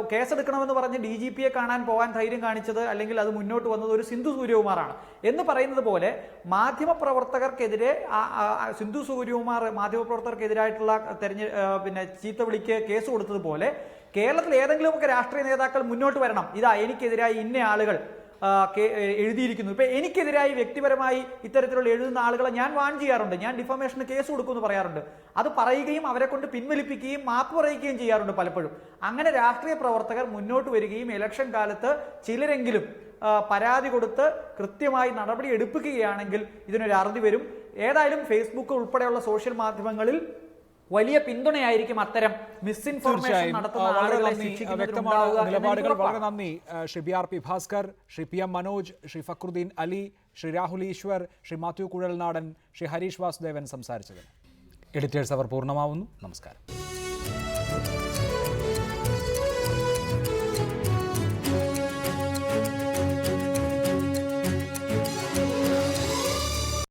കേസെടുക്കണമെന്ന് പറഞ്ഞ് DGPയെ കാണാൻ പോകാൻ ധൈര്യം കാണിച്ചത്, അല്ലെങ്കിൽ അത് മുന്നോട്ട് വന്നത് ഒരു സിന്ധു സൂര്യകുമാറാണ് എന്ന് പറയുന്നത് പോലെ മാധ്യമപ്രവർത്തകർക്കെതിരെ സിന്ധു സൂര്യകുമാർ മാധ്യമപ്രവർത്തകർക്കെതിരായിട്ടുള്ള ചീത്ത വിളിക്ക് കേസ് കൊടുത്തതുപോലെ കേരളത്തിൽ ഏതെങ്കിലുമൊക്കെ രാഷ്ട്രീയ നേതാക്കൾ മുന്നോട്ട് വരണം. ഇതാ എനിക്കെതിരായി ഇന്ന ആളുകൾ എഴുതിയിരിക്കുന്നു. ഇപ്പൊ എനിക്കെതിരായി വ്യക്തിപരമായി ഇത്തരത്തിലുള്ള എഴുതുന്ന ആളുകളെ ഞാൻ വാൺ ചെയ്യാറുണ്ട്. ഞാൻ ഡിഫമേഷന് കേസ് കൊടുക്കുമെന്ന് പറയാറുണ്ട്. അത് പറയുകയും അവരെ കൊണ്ട് പിൻവലിപ്പിക്കുകയും മാപ്പ് പറയുകയും ചെയ്യാറുണ്ട് പലപ്പോഴും. അങ്ങനെ രാഷ്ട്രീയ പ്രവർത്തകർ മുന്നോട്ട് വരികയും ഇലക്ഷൻ കാലത്ത് ചിലരെങ്കിലും പരാതി കൊടുത്ത് കൃത്യമായി നടപടി എടുപ്പിക്കുകയാണെങ്കിൽ ഇതിനൊരു അറുതി വരും. ഏതായാലും ഫേസ്ബുക്ക് ഉൾപ്പെടെയുള്ള സോഷ്യൽ മാധ്യമങ്ങളിൽ വലിയ പിന്തുണയായിരിക്കും അത്തരം മിസ്ഇൻഫർമേഷൻ നടത്തുന്ന ആളുകളെ ശിക്ഷിക്കുന്നതിനുണ്ടാവുക. നിലപാടുകൾ വളരെ നന്ദി. ശ്രീ BRP ഭാസ്കർ, ശ്രീ PM മനോജ്, ശ്രീ ഫക്രുദ്ദീൻ അലി, ശ്രീ രാഹുൽ ഈശ്വർ, ശ്രീ മാത്യു കുഴൽനാടൻ, ശ്രീ ഹരീഷ് വാസുദേവൻ സംസാരിച്ചത്. എഡിറ്റേഴ്സ് അവർ പൂർണ്ണമാവുന്നു. നമസ്കാരം.